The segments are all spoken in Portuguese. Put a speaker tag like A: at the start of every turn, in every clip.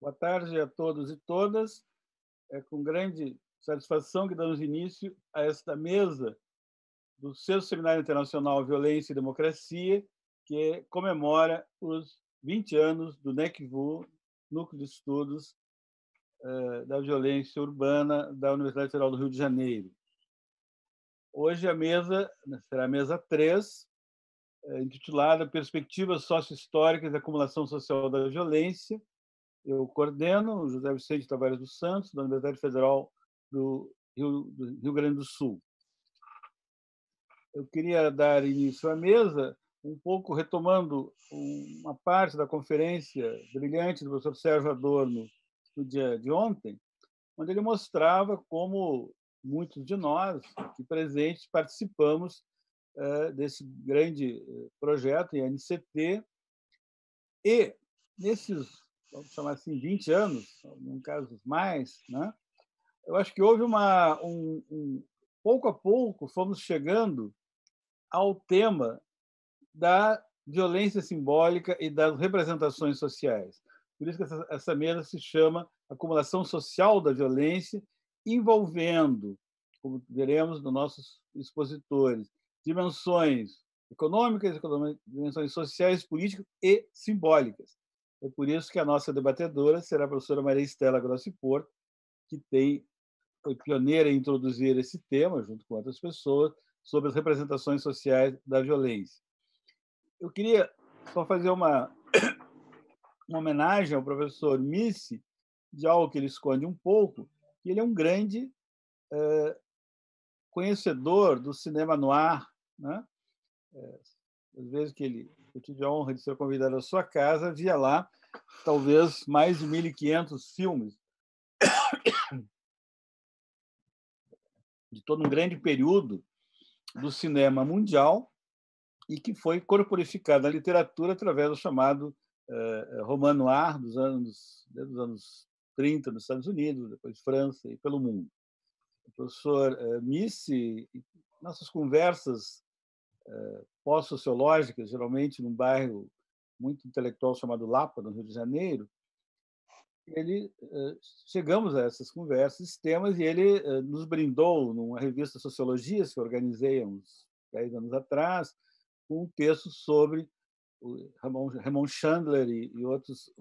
A: Boa tarde a todos e todas. É com grande satisfação que damos início a esta mesa do Sexto Seminário Internacional Violência e Democracia, que comemora os 20 anos do NECVU, Núcleo de Estudos da Violência Urbana da Universidade Federal do Rio de Janeiro. Hoje a mesa será a mesa 3, intitulada Perspectivas Sócio-Históricas da Acumulação Social da Violência. Eu coordeno o José Vicente Tavares dos Santos, da Universidade Federal do Rio Grande do Sul. Eu queria dar início à mesa, um pouco retomando uma parte da conferência brilhante do professor Sérgio Adorno no dia de ontem, onde ele mostrava como muitos de nós aqui presentes participamos desse grande projeto em NCT, e nesses, vamos chamar assim, 20 anos, em casos mais, né? Eu acho que houve pouco a pouco, fomos chegando ao tema da violência simbólica e das representações sociais. Por isso que essa mesa se chama Acumulação Social da Violência, envolvendo, como veremos nos nossos expositores, dimensões econômicas, dimensões sociais, políticas e simbólicas. É por isso que a nossa debatedora será a professora Maria Estela Grossi Porto, que foi pioneira em introduzir esse tema, junto com outras pessoas, sobre as representações sociais da violência. Eu queria só fazer uma homenagem ao professor Missi, de algo que ele esconde um pouco, que ele é um grande conhecedor do cinema noir, né? Às vezes que eu tive a honra de ser convidado à sua casa, via lá talvez mais de 1.500 filmes de todo um grande período do cinema mundial, e que foi corporificado na literatura através do chamado roman noir desde os anos 30 nos Estados Unidos, depois França e pelo mundo. O professor Missi, nossas conversas pós-sociológicas, geralmente num bairro muito intelectual chamado Lapa, no Rio de Janeiro, chegamos a essas conversas, esses temas, e ele nos brindou, numa revista Sociologias, que eu organizei há uns 10 anos atrás, um texto sobre o Raymond Chandler e outros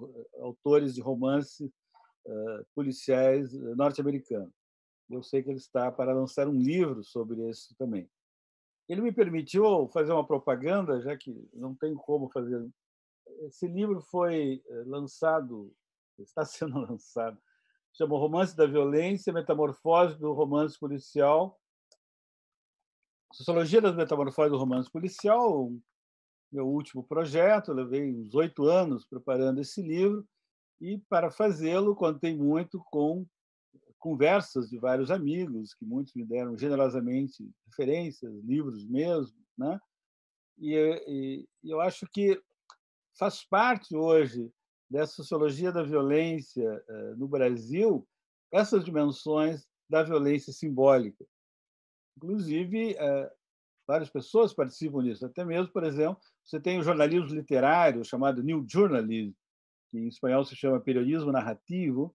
A: autores de romance policiais norte-americanos. Eu sei que ele está para lançar um livro sobre isso também. Ele me permitiu fazer uma propaganda, já que não tem como fazer. Esse livro foi lançado, está sendo lançado, chama Romance da Violência, Metamorfose do Romance Policial, Sociologia das Metamorfoses do Romance Policial, meu último projeto. Eu levei uns 8 anos preparando esse livro, e para fazê-lo contei muito com conversas de vários amigos, que muitos me deram generosamente referências, livros mesmo, né? E eu acho que faz parte hoje dessa sociologia da violência no Brasil essas dimensões da violência simbólica. Inclusive, várias pessoas participam disso. Até mesmo, por exemplo, você tem o jornalismo literário, chamado New Journalism, que em espanhol se chama periodismo narrativo,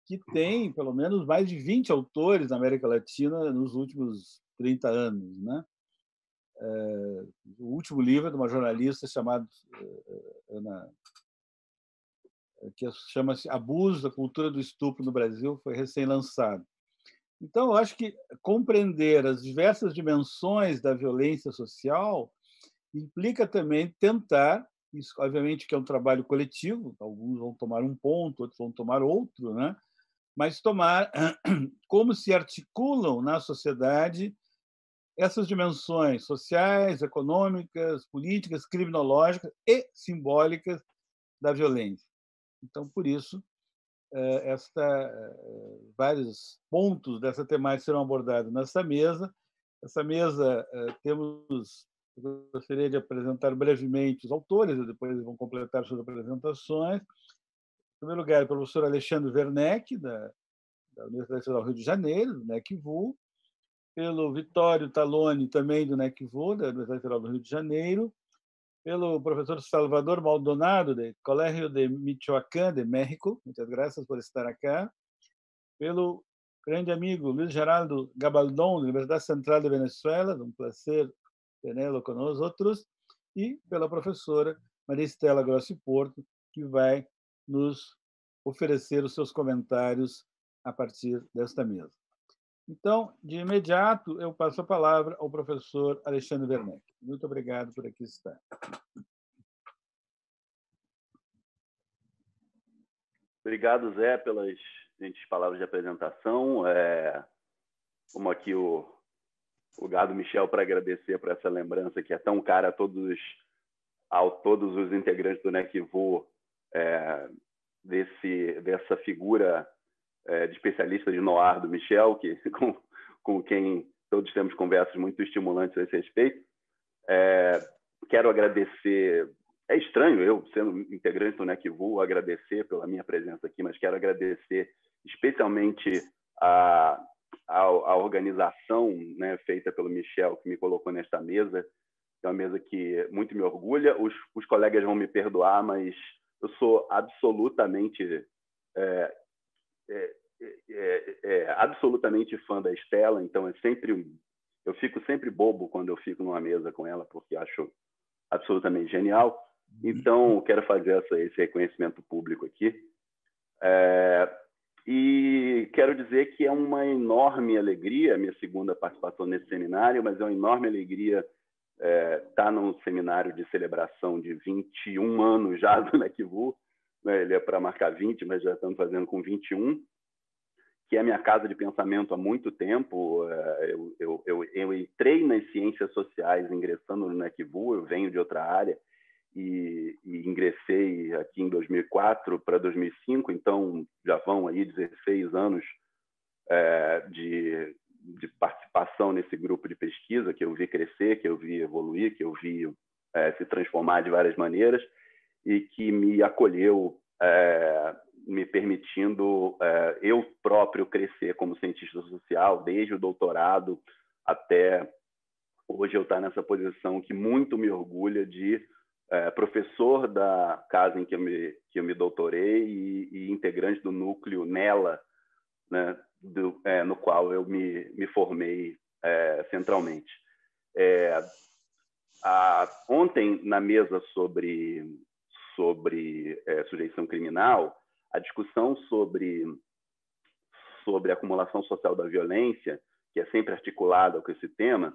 A: que tem pelo menos mais de 20 autores na América Latina nos últimos 30 anos, né? O último livro é de uma jornalista chamada Ana, que chama-se Abuso da Cultura do Estupro no Brasil, foi recém-lançado. Então, eu acho que compreender as diversas dimensões da violência social implica também tentar, isso obviamente que é um trabalho coletivo, alguns vão tomar um ponto, outros vão tomar outro, né? Mas tomar como se articulam na sociedade essas dimensões sociais, econômicas, políticas, criminológicas e simbólicas da violência. Então, por isso, vários pontos dessa temática serão abordados nessa mesa. Essa mesa temos, eu gostaria de apresentar brevemente os autores, e depois vão completar suas apresentações. Em primeiro lugar, o professor Alexandre Werneck, da Universidade Federal do Rio de Janeiro, do NECVU, pelo Vittorio Taloni, também do NECVU, da Universidade Federal do Rio de Janeiro, pelo professor Salvador Maldonado, do Colégio de Michoacán, de México, muitas graças por estar aqui, pelo grande amigo Luiz Geraldo Gabaldon, da Universidade Central de Venezuela, um prazer tê-lo conosco, e pela professora Maria Estela Grossi Porto, que vai nos oferecer os seus comentários a partir desta mesa. Então, de imediato, eu passo a palavra ao professor Alexandre Werneck. Muito obrigado por aqui estar.
B: Obrigado, Zé, pelas gentis palavras de apresentação. Como aqui o Gado Michel, para agradecer por essa lembrança que é tão cara a todos os integrantes do NECVU, dessa figura de especialista de Noir do Michel, com quem todos temos conversas muito estimulantes a esse respeito. Quero agradecer. É estranho eu, sendo integrante do NECVU, agradecer pela minha presença aqui, mas quero agradecer especialmente a organização, né, feita pelo Michel, que me colocou nesta mesa. É uma mesa que muito me orgulha. Os colegas vão me perdoar, mas eu sou absolutamente absolutamente fã da Estela, então eu fico sempre bobo quando eu fico numa mesa com ela, porque acho absolutamente genial. Então, quero fazer esse reconhecimento público aqui. E quero dizer que é uma enorme alegria, minha segunda participação nesse seminário, mas é uma enorme alegria estar num seminário de celebração de 21 anos já do NECVU. Ele é para marcar 20, mas já estamos fazendo com 21, que é a minha casa de pensamento há muito tempo. Eu entrei nas ciências sociais ingressando no NECVU, eu venho de outra área, e ingressei aqui em 2004 para 2005, então já vão aí 16 anos de participação nesse grupo de pesquisa, que eu vi crescer, que eu vi evoluir, que eu vi se transformar de várias maneiras, e que me acolheu, me permitindo eu próprio crescer como cientista social, desde o doutorado até hoje eu estar nessa posição que muito me orgulha de professor da casa em que eu me doutorei e integrante do núcleo nela, né, no qual eu me formei centralmente. Ontem, na mesa sobre sujeição criminal, a discussão sobre a acumulação social da violência, que é sempre articulada com esse tema,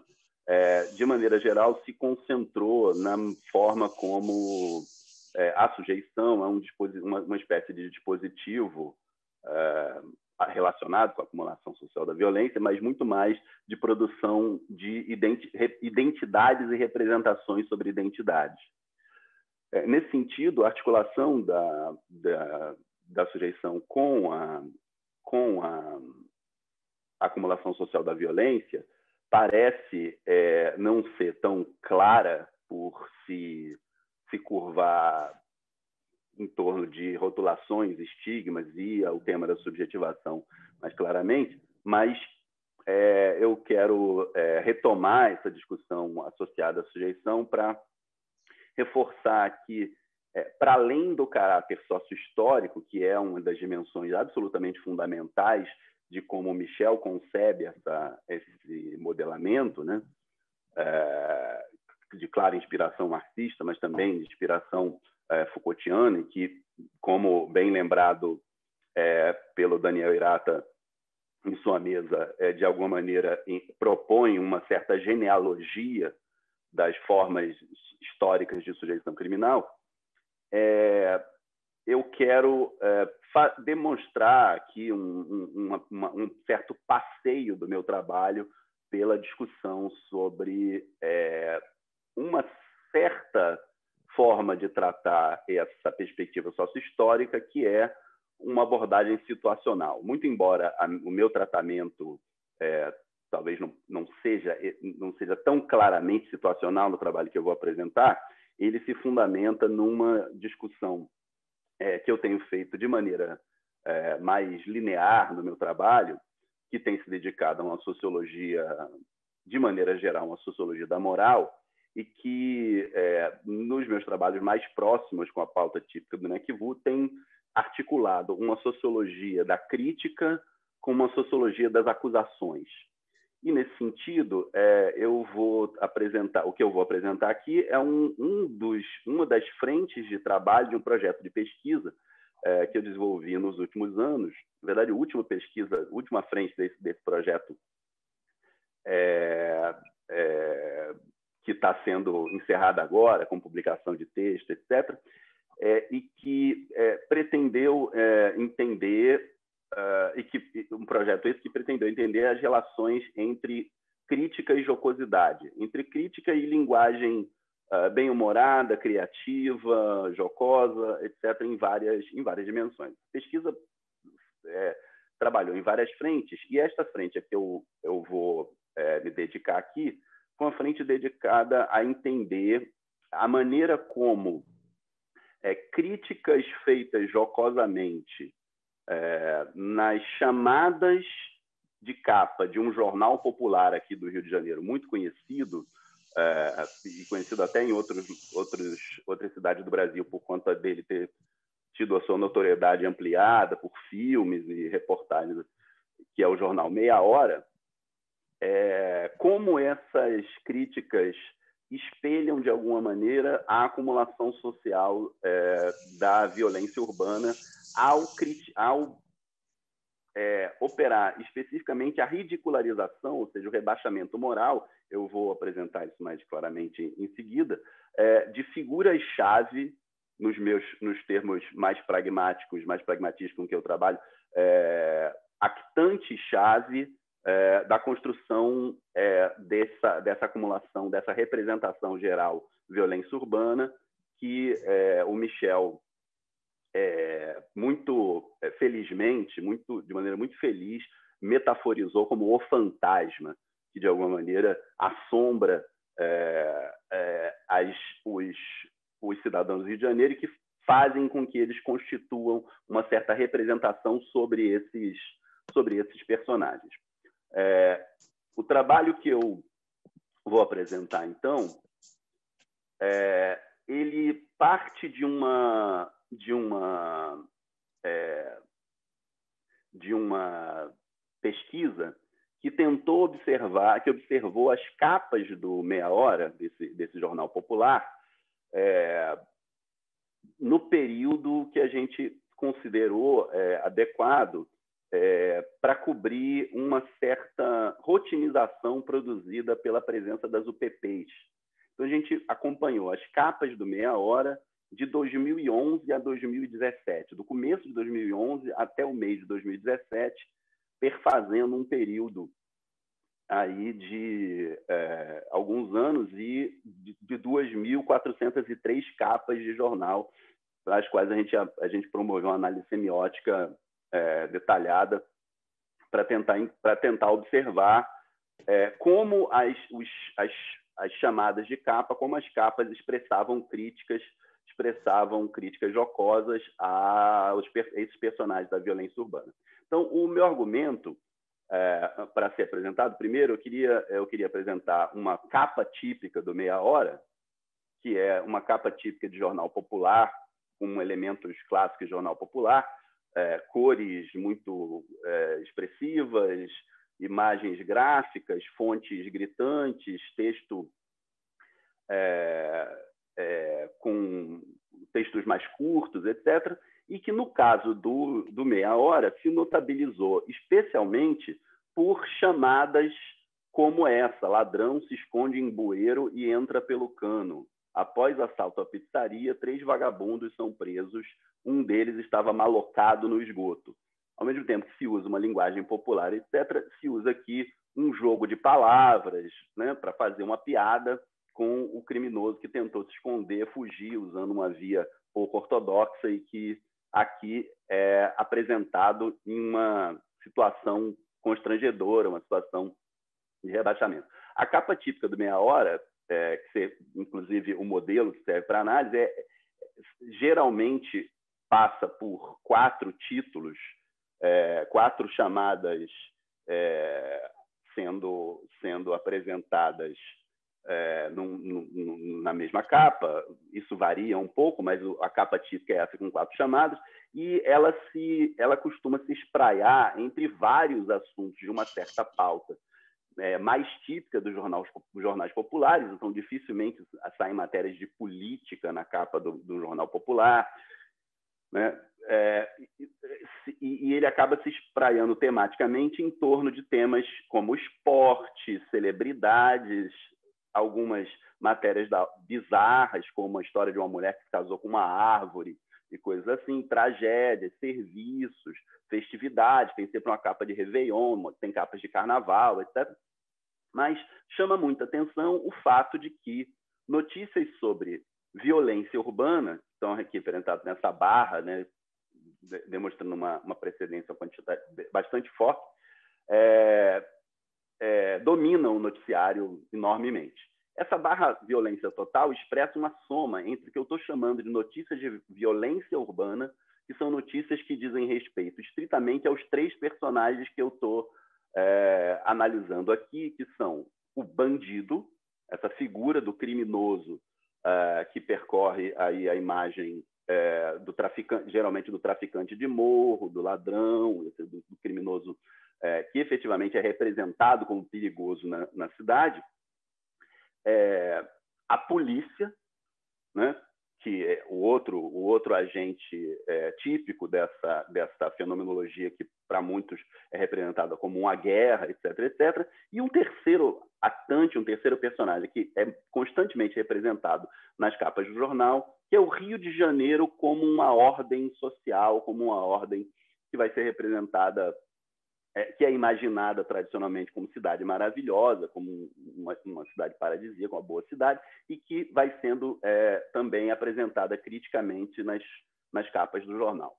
B: de maneira geral, se concentrou na forma como a sujeição é uma espécie de dispositivo relacionado com a acumulação social da violência, mas muito mais de produção de identidades e representações sobre identidades. Nesse sentido, a articulação da sujeição com a acumulação social da violência parece não ser tão clara por se curvar em torno de rotulações, estigmas e o tema da subjetivação mais claramente, mas eu quero retomar essa discussão associada à sujeição para reforçar que, para além do caráter sócio-histórico, que é uma das dimensões absolutamente fundamentais de como Michel concebe esse modelamento, né? De clara inspiração marxista, mas também de inspiração Foucaultiana, e que, como bem lembrado pelo Daniel Irata em sua mesa, de alguma maneira propõe uma certa genealogia das formas históricas de sujeição criminal, eu quero demonstrar aqui um certo passeio do meu trabalho pela discussão sobre uma certa forma de tratar essa perspectiva sócio-histórica, que é uma abordagem situacional. Muito embora o meu tratamento talvez não seja tão claramente situacional no trabalho que eu vou apresentar, ele se fundamenta numa discussão que eu tenho feito de maneira mais linear no meu trabalho, que tem se dedicado a uma sociologia, de maneira geral, uma sociologia da moral, e que, nos meus trabalhos mais próximos com a pauta típica do NECVU, tem articulado uma sociologia da crítica com uma sociologia das acusações. E, nesse sentido, eu vou apresentar, o que eu vou apresentar aqui é uma das frentes de trabalho de um projeto de pesquisa que eu desenvolvi nos últimos anos. Na verdade, a última frente desse projeto que está sendo encerrada agora, com publicação de texto, etc., e que pretendeu entender, um projeto esse que pretendeu entender as relações entre crítica e jocosidade, entre crítica e linguagem bem-humorada, criativa, jocosa, etc., em várias dimensões. A pesquisa trabalhou em várias frentes, e esta frente é que eu vou me dedicar aqui, foi uma frente dedicada a entender a maneira como críticas feitas jocosamente nas chamadas de capa de um jornal popular aqui do Rio de Janeiro, muito conhecido, e conhecido até em outras cidades do Brasil, por conta dele ter tido a sua notoriedade ampliada por filmes e reportagens, que é o jornal Meia Hora, como essas críticas espelham, de alguma maneira, a acumulação social da violência urbana ao operar especificamente a ridicularização, ou seja, o rebaixamento moral, eu vou apresentar isso mais claramente em seguida, de figuras-chave, nos termos mais pragmatísticos com que eu trabalho, actante-chave da construção dessa acumulação, dessa representação geral de violência urbana, que o Michel, muito felizmente, de maneira muito feliz, metaforizou como o fantasma, que de alguma maneira assombra os cidadãos do Rio de Janeiro e que fazem com que eles constituam uma certa representação sobre esses personagens. O trabalho que eu vou apresentar, então, ele parte de uma pesquisa que observou as capas do Meia Hora, desse jornal popular, no período que a gente considerou adequado para cobrir uma certa rotinização produzida pela presença das UPPs. Então, a gente acompanhou as capas do Meia Hora de 2011 a 2017, do começo de 2011 até o mês de 2017, perfazendo um período aí de alguns anos e de 2.403 capas de jornal, para as quais a gente promoveu uma análise semiótica detalhada para tentar observar como as chamadas de capa, como as capas expressavam críticas jocosas a esses personagens da violência urbana. Então, o meu argumento, para ser apresentado, primeiro eu queria apresentar uma capa típica do Meia Hora, que é uma capa típica de jornal popular, com elementos clássicos de jornal popular, cores muito expressivas, imagens gráficas, fontes gritantes, texto com textos mais curtos, etc., e que, no caso do Meia Hora, se notabilizou especialmente por chamadas como essa: ladrão se esconde em bueiro e entra pelo cano. Após assalto à pizzaria, 3 vagabundos são presos, um deles estava malocado no esgoto. Ao mesmo tempo que se usa uma linguagem popular, etc., se usa aqui um jogo de palavras, né, para fazer uma piada com o criminoso que tentou se esconder, fugir, usando uma via pouco ortodoxa e que aqui é apresentado em uma situação constrangedora, uma situação de rebaixamento. A capa típica do Meia Hora, inclusive o modelo que serve para análise, geralmente passa por 4 títulos, 4 chamadas sendo apresentadas na mesma capa. Isso varia um pouco, mas a capa típica é essa com 4 chamadas, e ela costuma se espraiar entre vários assuntos de uma certa pauta mais típica dos jornais populares. Então, dificilmente saem matérias de política na capa do jornal popular, né? E ele acaba se espraiando tematicamente em torno de temas como esporte, celebridades, algumas matérias bizarras, como a história de uma mulher que se casou com uma árvore e coisas assim, tragédias, serviços, festividades, tem sempre uma capa de Réveillon, tem capas de carnaval, etc. Mas chama muita atenção o fato de que notícias sobre violência urbana, que estão aqui representadas nessa barra, né, demonstrando uma precedência, uma quantidade bastante forte, dominam o noticiário enormemente. Essa barra violência total expressa uma soma entre o que eu estou chamando de notícias de violência urbana, que são notícias que dizem respeito estritamente aos 3 personagens que eu estou analisando aqui, que são o bandido, essa figura do criminoso que percorre aí a imagem do traficante, geralmente do traficante de morro, do ladrão, do criminoso que efetivamente é representado como perigoso na cidade. A polícia, né, que é o outro agente típico dessa fenomenologia que para muitos é representada como uma guerra, etc, etc. E um terceiro atante, um terceiro personagem que é constantemente representado nas capas do jornal, que é o Rio de Janeiro como uma ordem social, como uma ordem que vai ser representada, que é imaginada tradicionalmente como cidade maravilhosa, como uma cidade paradisíaca, uma boa cidade, e que vai sendo também apresentada criticamente nas capas do jornal.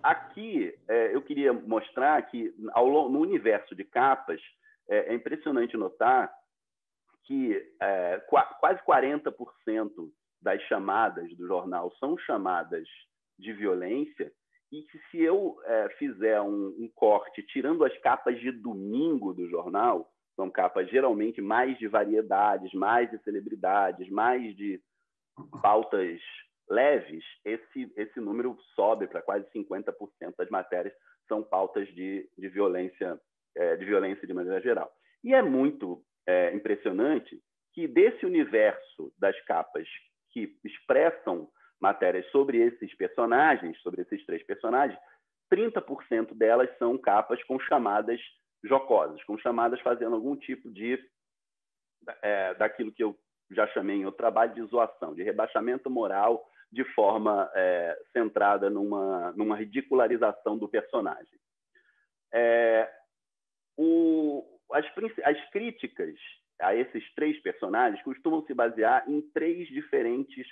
B: Aqui eu queria mostrar que, no universo de capas, é impressionante notar que quase 40% das chamadas do jornal são chamadas de violência, e que se eu fizer um corte tirando as capas de domingo do jornal, são capas geralmente mais de variedades, mais de celebridades, mais de pautas leves, esse número sobe para quase 50% das matérias são pautas de violência de maneira geral. E é muito impressionante que desse universo das capas que expressam matérias sobre esses personagens, sobre esses 3 personagens, 30% delas são capas com chamadas jocosas, com chamadas fazendo algum tipo de daquilo que eu já chamei em outro trabalho de zoação, de rebaixamento moral, de forma centrada numa ridicularização do personagem. As críticas a esses 3 personagens costumam se basear em 3 diferentes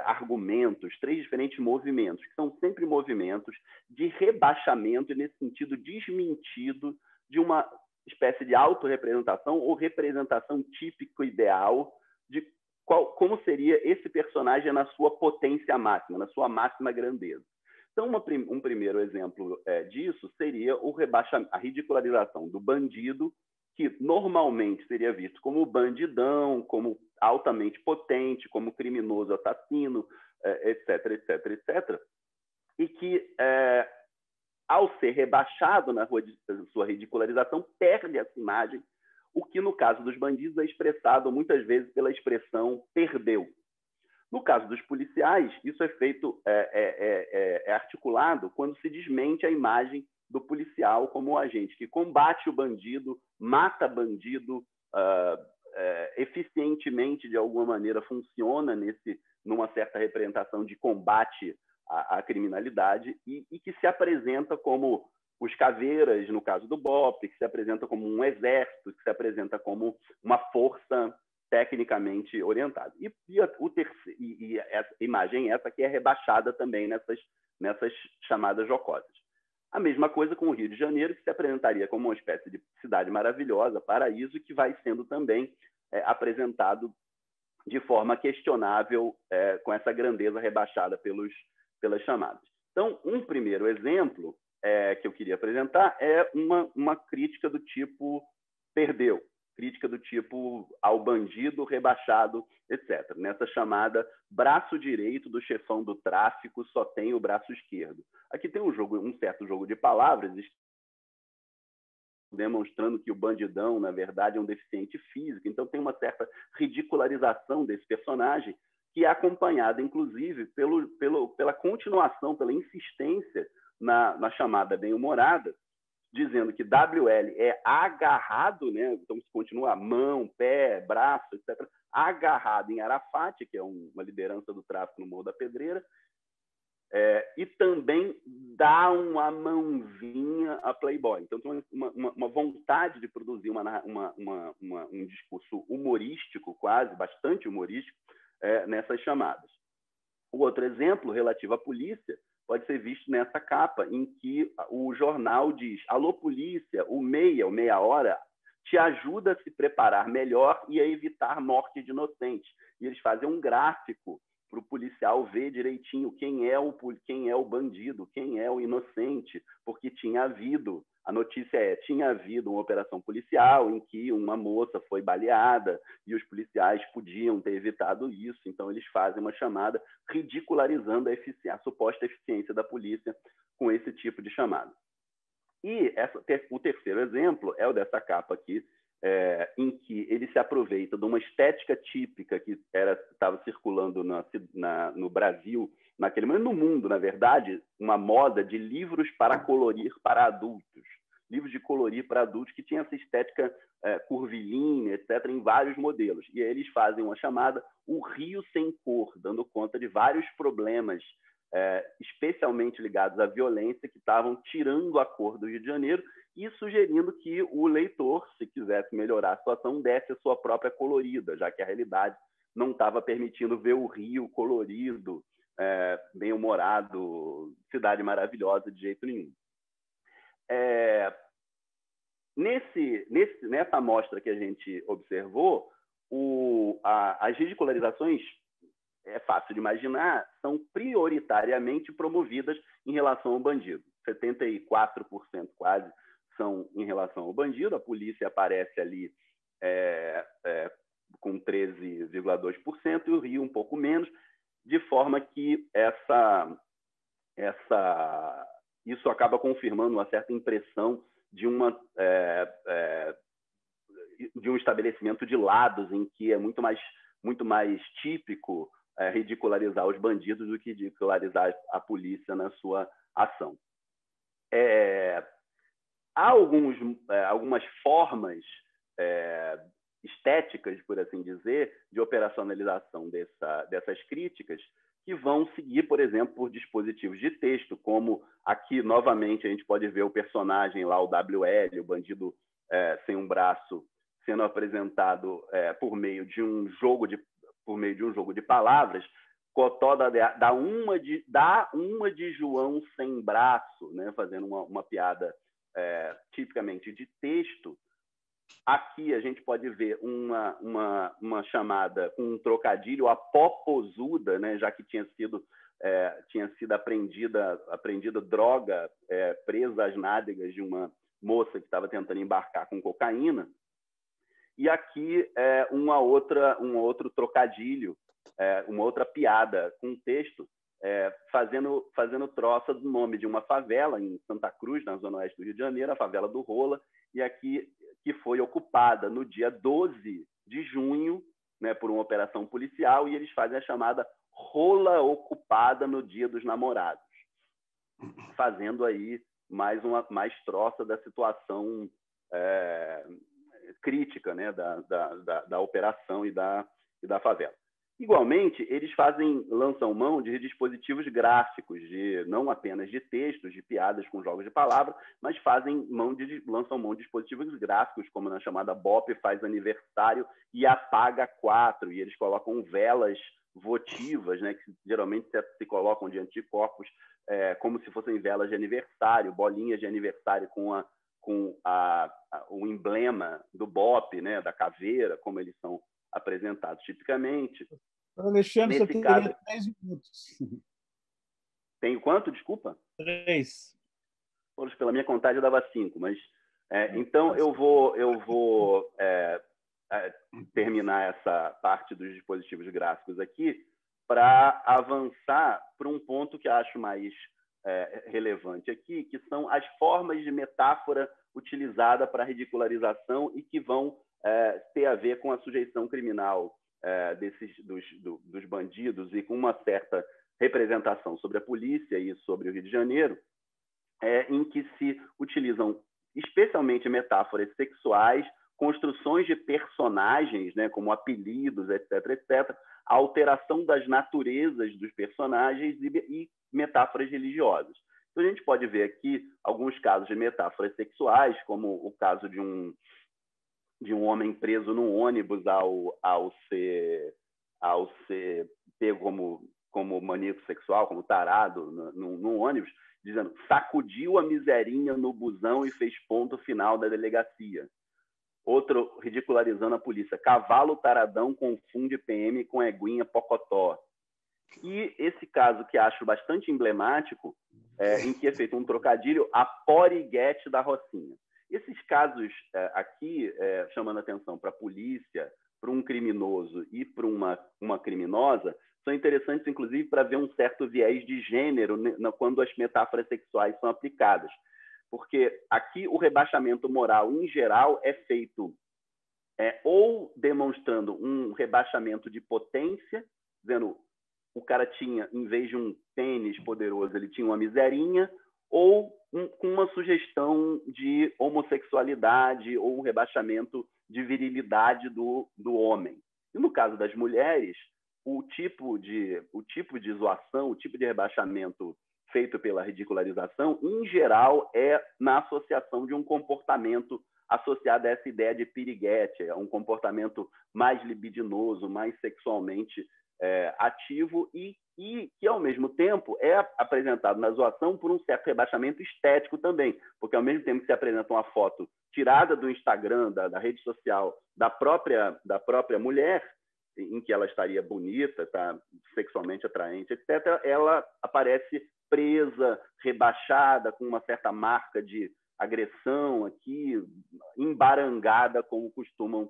B: argumentos, 3 diferentes movimentos, que são sempre movimentos de rebaixamento e, nesse sentido, desmentido de uma espécie de autorrepresentação ou representação típico ideal de como seria esse personagem na sua potência máxima, na sua máxima grandeza. Então, um primeiro exemplo disso seria a ridicularização do bandido, que normalmente seria visto como bandidão, como altamente potente, como criminoso assassino, etc, etc, etc. E que, ao ser rebaixado na sua ridicularização, perde essa imagem, o que, no caso dos bandidos, é expressado muitas vezes pela expressão perdeu. No caso dos policiais, isso é feito, articulado quando se desmente a imagem do policial como um agente que combate o bandido, mata bandido, eficientemente, de alguma maneira, funciona numa certa representação de combate à criminalidade e que se apresenta como os caveiras, no caso do BOPE, que se apresenta como um exército, que se apresenta como uma força tecnicamente orientada. E a imagem essa que é rebaixada também nessas chamadas jocosas. A mesma coisa com o Rio de Janeiro, que se apresentaria como uma espécie de cidade maravilhosa, paraíso, que vai sendo também apresentado de forma questionável, com essa grandeza rebaixada pelas chamadas. Então, um primeiro exemplo que eu queria apresentar é uma crítica do tipo perdeu. crítica do tipo ao bandido rebaixado, etc. Nessa chamada braço direito do chefão do tráfico só tem o braço esquerdo. Aqui tem um certo jogo de palavras, demonstrando que o bandidão, na verdade, é um deficiente físico. Então, tem uma certa ridicularização desse personagem, que é acompanhada, inclusive, pela continuação, pela insistência na chamada bem-humorada, dizendo que WL é agarrado, né? Então, se continua mão, pé, braço, etc., agarrado em Arafat, que é uma liderança do tráfico no Morro da Pedreira, e também dá uma mãozinha a Playboy. Então, tem uma vontade de produzir um discurso humorístico, quase, bastante humorístico, nessas chamadas. O outro exemplo, relativo à polícia, pode ser visto nessa capa, em que o jornal diz: alô, polícia, o meia hora, te ajuda a se preparar melhor e a evitar morte de inocentes. E eles fazem um gráfico para o policial ver direitinho quem é o bandido, quem é o inocente, porque tinha havido uma operação policial em que uma moça foi baleada e os policiais podiam ter evitado isso. Então, eles fazem uma chamada ridicularizando a suposta eficiência da polícia com esse tipo de chamada. E o terceiro exemplo é o dessa capa aqui, em que ele se aproveita de uma estética típica que estava circulando no Brasil, naquele momento, no mundo, na verdade, uma moda de livros para colorir para adultos. Livros de colorir para adultos que tinha essa estética curvilínea, etc., em vários modelos. E aí eles fazem uma chamada O Rio Sem Cor, dando conta de vários problemas, especialmente ligados à violência, que estavam tirando a cor do Rio de Janeiro e sugerindo que o leitor, se quisesse melhorar a situação, desse a sua própria colorida, já que a realidade não estava permitindo ver o Rio colorido, bem-humorado, cidade maravilhosa de jeito nenhum. Nessa amostra que a gente observou, as ridicularizações, é fácil de imaginar, são prioritariamente promovidas em relação ao bandido. 74% quase são em relação ao bandido. A polícia aparece ali com 13,2% e o Rio um pouco menos, de forma que isso acaba confirmando uma certa impressão de um estabelecimento de lados em que é muito mais típico ridicularizar os bandidos do que ridicularizar a polícia na sua ação. Há algumas formas estéticas, por assim dizer, de operacionalização dessas críticas, que vão seguir, por exemplo, por dispositivos de texto, como aqui, novamente, a gente pode ver o personagem lá, o WL, o bandido sem um braço, sendo apresentado por meio de um jogo de palavras. Cotó dá uma de João sem braço, né? Fazendo uma piada tipicamente de texto. Aqui a gente pode ver uma chamada com um trocadilho, a popozuda, né? Já que tinha sido apreendida droga presa às nádegas de uma moça que estava tentando embarcar com cocaína. E aqui um outro trocadilho, uma outra piada com texto, fazendo troça do nome de uma favela em Santa Cruz, na zona oeste do Rio de Janeiro, a favela do Rola, e aqui que foi ocupada no dia 12 de junho, né, por uma operação policial, e eles fazem a chamada Rola Ocupada no Dia dos Namorados, fazendo aí mais troça da situação crítica, né, da operação e da favela. Igualmente, eles lançam mão de dispositivos gráficos, não apenas de textos, de piadas com jogos de palavras, mas lançam mão de dispositivos gráficos, como na chamada BOP faz aniversário e apaga 4, e eles colocam velas votivas, né, que geralmente se colocam diante de corpos, como se fossem velas de aniversário, bolinhas de aniversário com o emblema do BOP, né, da caveira, como eles são apresentados tipicamente.
A: Alexandre, você tem 3 minutos.
B: Tenho quanto, desculpa?
A: 3.
B: Pela minha contagem, eu dava 5, mas Então, eu vou terminar essa parte dos dispositivos gráficos aqui para avançar para um ponto que acho mais relevante aqui, que são as formas de metáfora utilizada para ridicularização e que vão ter a ver com a sujeição criminal dos bandidos e com uma certa representação sobre a polícia e sobre o Rio de Janeiro, em que se utilizam especialmente metáforas sexuais, construções de personagens, né, como apelidos, etc., etc., a alteração das naturezas dos personagens e metáforas religiosas. Então, a gente pode ver aqui alguns casos de metáforas sexuais, como o caso de um homem preso num ônibus ao ser pego como maníaco sexual, como tarado num ônibus, dizendo: sacudiu a miserinha no busão e fez ponto final da delegacia. Outro ridicularizando a polícia: cavalo taradão confunde PM com eguinha pocotó. E esse caso que acho bastante emblemático, em que é feito um trocadilho, a poriguete da Rocinha. Esses casos aqui, chamando atenção para a polícia, para um criminoso e para uma criminosa, são interessantes, inclusive, para ver um certo viés de gênero, né, quando as metáforas sexuais são aplicadas. Porque aqui o rebaixamento moral, em geral, é feito ou demonstrando um rebaixamento de potência, dizendo o cara tinha, em vez de um pênis poderoso, ele tinha uma miserinha, ou com uma sugestão de homossexualidade ou um rebaixamento de virilidade do homem. E no caso das mulheres, o tipo de zoação, o tipo de rebaixamento feito pela ridicularização, em geral, é na associação de um comportamento associado a essa ideia de piriguete, um comportamento mais libidinoso, mais sexualmente ativo e que, ao mesmo tempo, é apresentado na zoação por um certo rebaixamento estético também, porque, ao mesmo tempo que se apresenta uma foto tirada do Instagram, da rede social da própria mulher, em que ela estaria bonita, tá, sexualmente atraente, etc., ela aparece presa, rebaixada, com uma certa marca de agressão aqui, embarangada, como costumam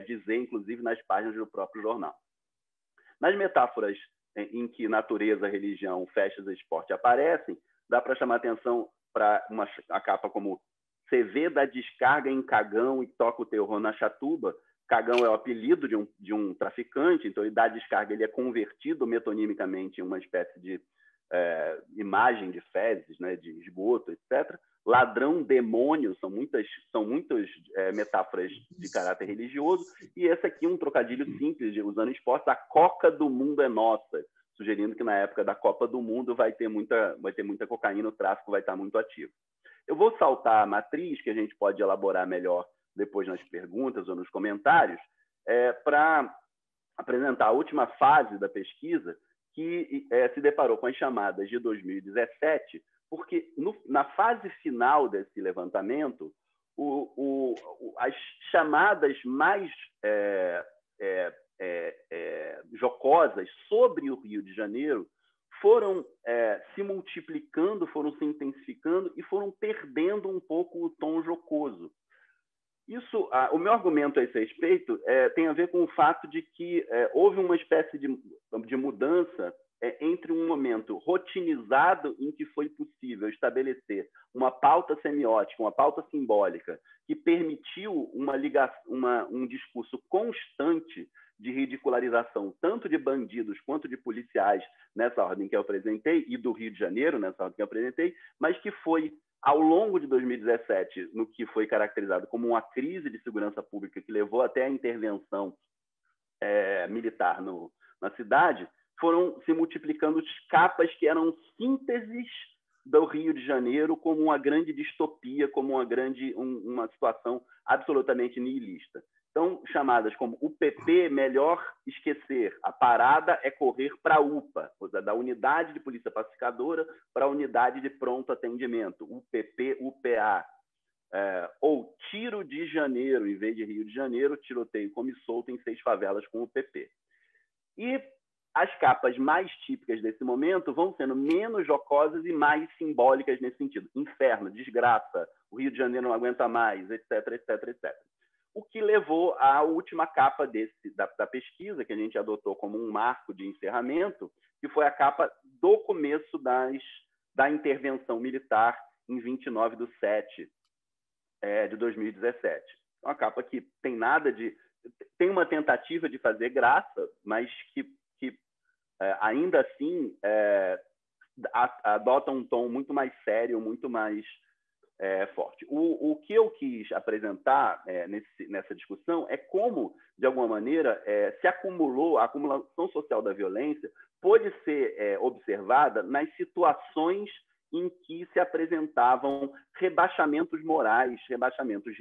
B: dizer, inclusive nas páginas do próprio jornal. Nas metáforas em que natureza, religião, festas e esporte aparecem, dá para chamar atenção para a capa como CV dá descarga em cagão e toca o terror na chatuba. Cagão é o apelido de um traficante, então ele dá descarga, ele é convertido metonimicamente em uma espécie de imagem de fezes, né, de esgoto, etc. Ladrão, demônio, são muitas metáforas de caráter religioso, e esse aqui um trocadilho simples, usando esportes: a Coca do mundo é nossa, sugerindo que na época da Copa do Mundo vai ter muita cocaína, o tráfico vai estar muito ativo. Eu vou saltar a matriz, que a gente pode elaborar melhor depois nas perguntas ou nos comentários, para apresentar a última fase da pesquisa, que se deparou com as chamadas de 2017, porque na fase final desse levantamento, as chamadas mais jocosas sobre o Rio de Janeiro foram se multiplicando, foram se intensificando e foram perdendo um pouco o tom jocoso. O meu argumento a esse respeito tem a ver com o fato de que houve uma espécie de mudança entre um momento rotinizado em que foi possível estabelecer uma pauta semiótica, uma pauta simbólica, que permitiu um discurso constante de ridicularização, tanto de bandidos quanto de policiais, nessa ordem que eu apresentei, e do Rio de Janeiro, nessa ordem que eu apresentei, mas que foi, ao longo de 2017, no que foi caracterizado como uma crise de segurança pública, que levou até a intervenção militar na cidade, foram se multiplicando capas que eram sínteses do Rio de Janeiro como uma grande distopia, como uma situação absolutamente nihilista. Então, chamadas como o PP, melhor esquecer, a parada é correr para a UPA, ou seja, da unidade de polícia pacificadora para a unidade de pronto atendimento, UPP, UPA. Ou tiro de janeiro, em vez de Rio de Janeiro, tiroteio come solto em 6 favelas com o PP. E as capas mais típicas desse momento vão sendo menos jocosas e mais simbólicas nesse sentido. Inferno, desgraça, o Rio de Janeiro não aguenta mais, etc, etc, etc. O que levou à última capa da pesquisa, que a gente adotou como um marco de encerramento, que foi a capa do começo da intervenção militar em 29/7 de 2017. Uma capa que tem uma tentativa de fazer graça, mas que ainda assim adota um tom muito mais sério, muito mais forte. O que eu quis apresentar nessa discussão é como, de alguma maneira, a acumulação social da violência pode ser observada nas situações em que se apresentavam rebaixamentos morais, rebaixamentos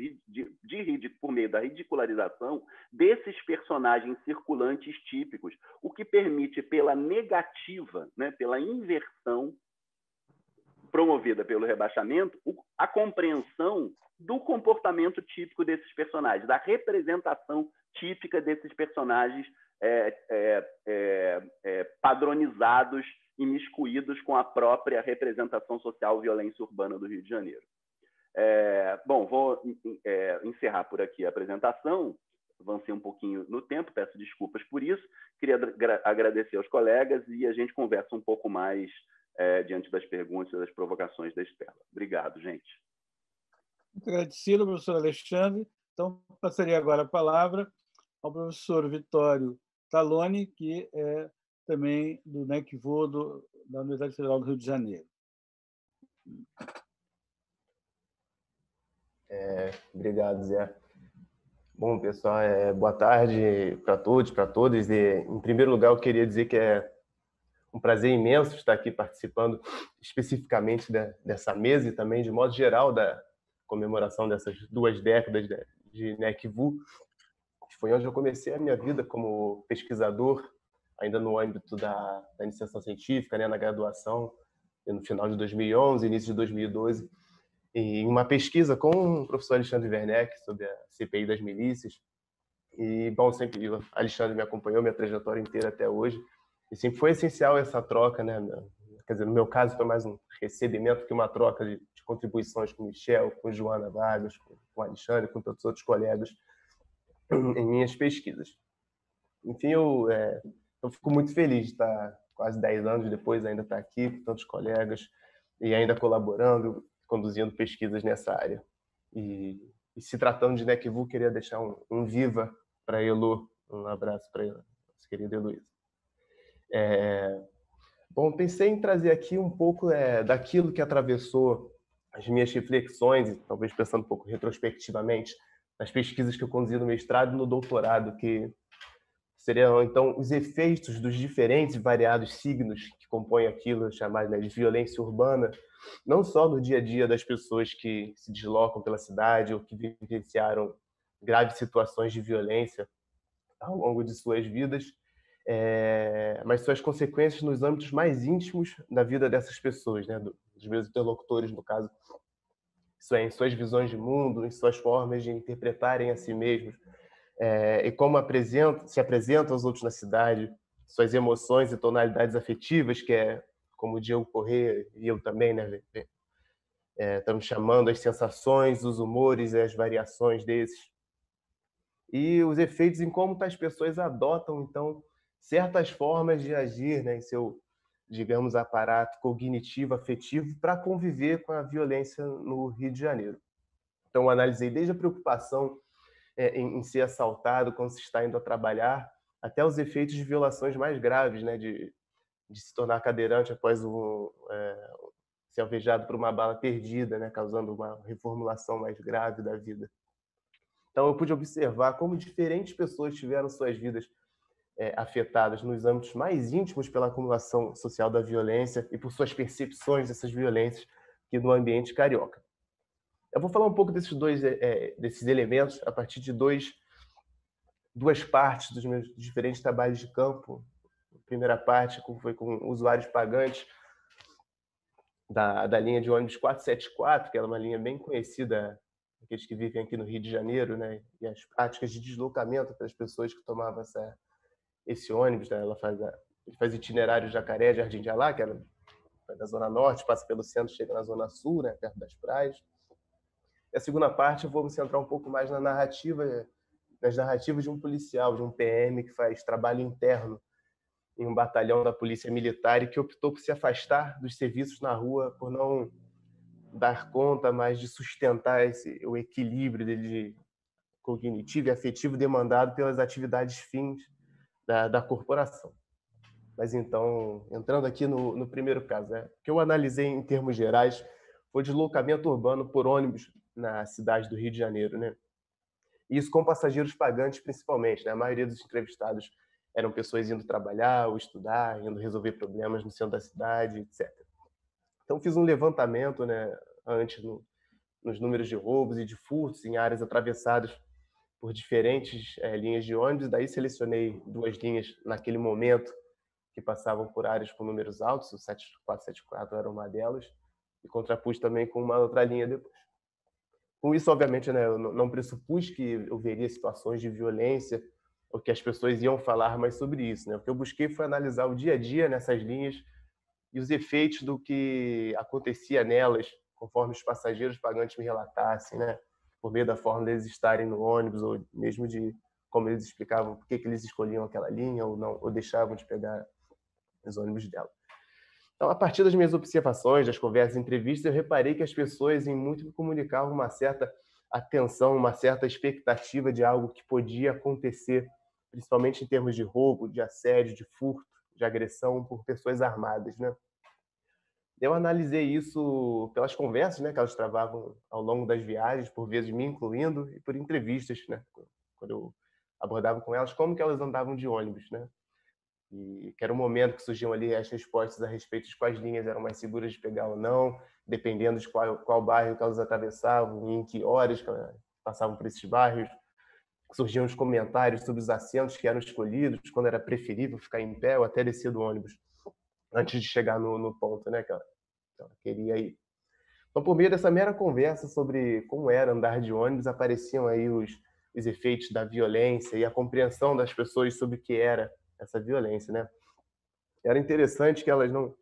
B: por meio da ridicularização desses personagens circulantes típicos, o que permite, pela negativa, né, pela inversão promovida pelo rebaixamento, a compreensão do comportamento típico desses personagens, da representação típica desses personagens padronizados, imiscuídos com a própria representação social violência urbana do Rio de Janeiro. Bom, vou encerrar por aqui a apresentação, avancei um pouquinho no tempo, peço desculpas por isso, queria agradecer aos colegas e a gente conversa um pouco mais diante das perguntas e das provocações da Estela. Obrigado, gente.
A: Muito agradecido, professor Alexandre. Então, passaria agora a palavra ao professor Vitório Taloni, que é também do NECVU da Universidade Federal do Rio de Janeiro.
C: Obrigado, Zé. Bom, pessoal, boa tarde para todos, para todas. Em primeiro lugar, eu queria dizer que é um prazer imenso estar aqui participando especificamente dessa mesa e também, de modo geral, da comemoração dessas 2 décadas de NECVU, que foi onde eu comecei a minha vida como pesquisador, ainda no âmbito da iniciação científica, né, na graduação, no final de 2011, início de 2012, em uma pesquisa com o professor Alexandre Werneck sobre a CPI das milícias. E, bom, sempre o Alexandre me acompanhou minha trajetória inteira até hoje, e sempre foi essencial essa troca, né? Quer dizer, no meu caso foi mais um recebimento que uma troca de contribuições com o Michel, com Joana Vargas, com o Alexandre, com todos os outros colegas em minhas pesquisas. Enfim, eu fico muito feliz de estar quase 10 anos depois ainda estar aqui com tantos colegas e ainda colaborando, conduzindo pesquisas nessa área. E se tratando de NECVU, queria deixar um viva para a Elo, um abraço para a nossa querida Heloísa. Bom, pensei em trazer aqui um pouco daquilo que atravessou as minhas reflexões, e talvez pensando um pouco retrospectivamente, nas pesquisas que eu conduzi no mestrado e no doutorado, que seriam, então, os efeitos dos diferentes e variados signos que compõem aquilo chamado, né, de violência urbana, não só no dia a dia das pessoas que se deslocam pela cidade ou que vivenciaram graves situações de violência ao longo de suas vidas, mas suas consequências nos âmbitos mais íntimos da vida dessas pessoas, né, dos meus interlocutores, no caso, isso é, em suas visões de mundo, em suas formas de interpretarem a si mesmos, e como se apresentam aos outros na cidade, suas emoções e tonalidades afetivas, que como o Diego Corrêa e eu também, né, estamos chamando as sensações, os humores e as variações desses. E os efeitos em como tais pessoas adotam, então, certas formas de agir, né, em seu, digamos, aparato cognitivo, afetivo, para conviver com a violência no Rio de Janeiro. Então, eu analisei desde a preocupação em ser assaltado quando se está indo a trabalhar, até os efeitos de violações mais graves, né, de se tornar cadeirante após ser alvejado por uma bala perdida, né, causando uma reformulação mais grave da vida. Então, eu pude observar como diferentes pessoas tiveram suas vidas afetadas nos âmbitos mais íntimos pela acumulação social da violência e por suas percepções dessas violências aqui no ambiente carioca. Eu vou falar um pouco desses elementos a partir de duas partes dos meus diferentes trabalhos de campo. A primeira parte foi com usuários pagantes da linha de ônibus 474, que era uma linha bem conhecida, aqueles que vivem aqui no Rio de Janeiro, né? E as práticas de deslocamento das pessoas que tomavam esse ônibus, né? Ela faz Ele faz itinerário Jacaré, Jardim de Alá, que era da Zona Norte, passa pelo centro, chega na Zona Sul, né, perto das praias. E a segunda parte eu vou me centrar um pouco mais na narrativa, nas narrativas de um policial, de um PM que faz trabalho interno em um batalhão da Polícia Militar e que optou por se afastar dos serviços na rua por não dar conta mais de sustentar o equilíbrio dele cognitivo e afetivo demandado pelas atividades fins da corporação. Mas então, entrando aqui no primeiro caso, o que eu analisei em termos gerais foi o deslocamento urbano por ônibus na cidade do Rio de Janeiro, né? Isso com passageiros pagantes principalmente, né? A maioria dos entrevistados eram pessoas indo trabalhar ou estudar, indo resolver problemas no centro da cidade, etc. Então fiz um levantamento, né, antes nos números de roubos e de furtos em áreas atravessadas por diferentes linhas de ônibus, daí selecionei 2 linhas naquele momento que passavam por áreas com números altos, o 7474 era uma delas, e contrapus também com uma outra linha depois. Com isso, obviamente, né, eu não pressupus que eu veria situações de violência ou que as pessoas iam falar mais sobre isso, né? O que eu busquei foi analisar o dia a dia nessas linhas e os efeitos do que acontecia nelas, conforme os passageiros pagantes me relatassem, né? Por meio da forma deles estarem no ônibus ou mesmo de como eles explicavam por que eles escolhiam aquela linha ou não, ou deixavam de pegar os ônibus dela. Então, a partir das minhas observações, das conversas e entrevistas, eu reparei que as pessoas em muito me comunicavam uma certa atenção, uma certa expectativa de algo que podia acontecer, principalmente em termos de roubo, de assédio, de furto, de agressão por pessoas armadas, né? Eu analisei isso pelas conversas, né, que elas travavam ao longo das viagens, por vezes me incluindo, e por entrevistas, né, quando eu abordava com elas como que elas andavam de ônibus, né? E que era um momento que surgiam ali as respostas a respeito de quais linhas eram mais seguras de pegar ou não, dependendo de qual bairro que elas atravessavam e em que horas que elas passavam por esses bairros. Surgiam os comentários sobre os assentos que eram escolhidos, quando era preferível ficar em pé ou até descer do ônibus antes de chegar no ponto, né, que ela queria ir. Então, por meio dessa mera conversa sobre como era andar de ônibus, apareciam aí os efeitos da violência e a compreensão das pessoas sobre o que era essa violência, né? Era interessante que elas não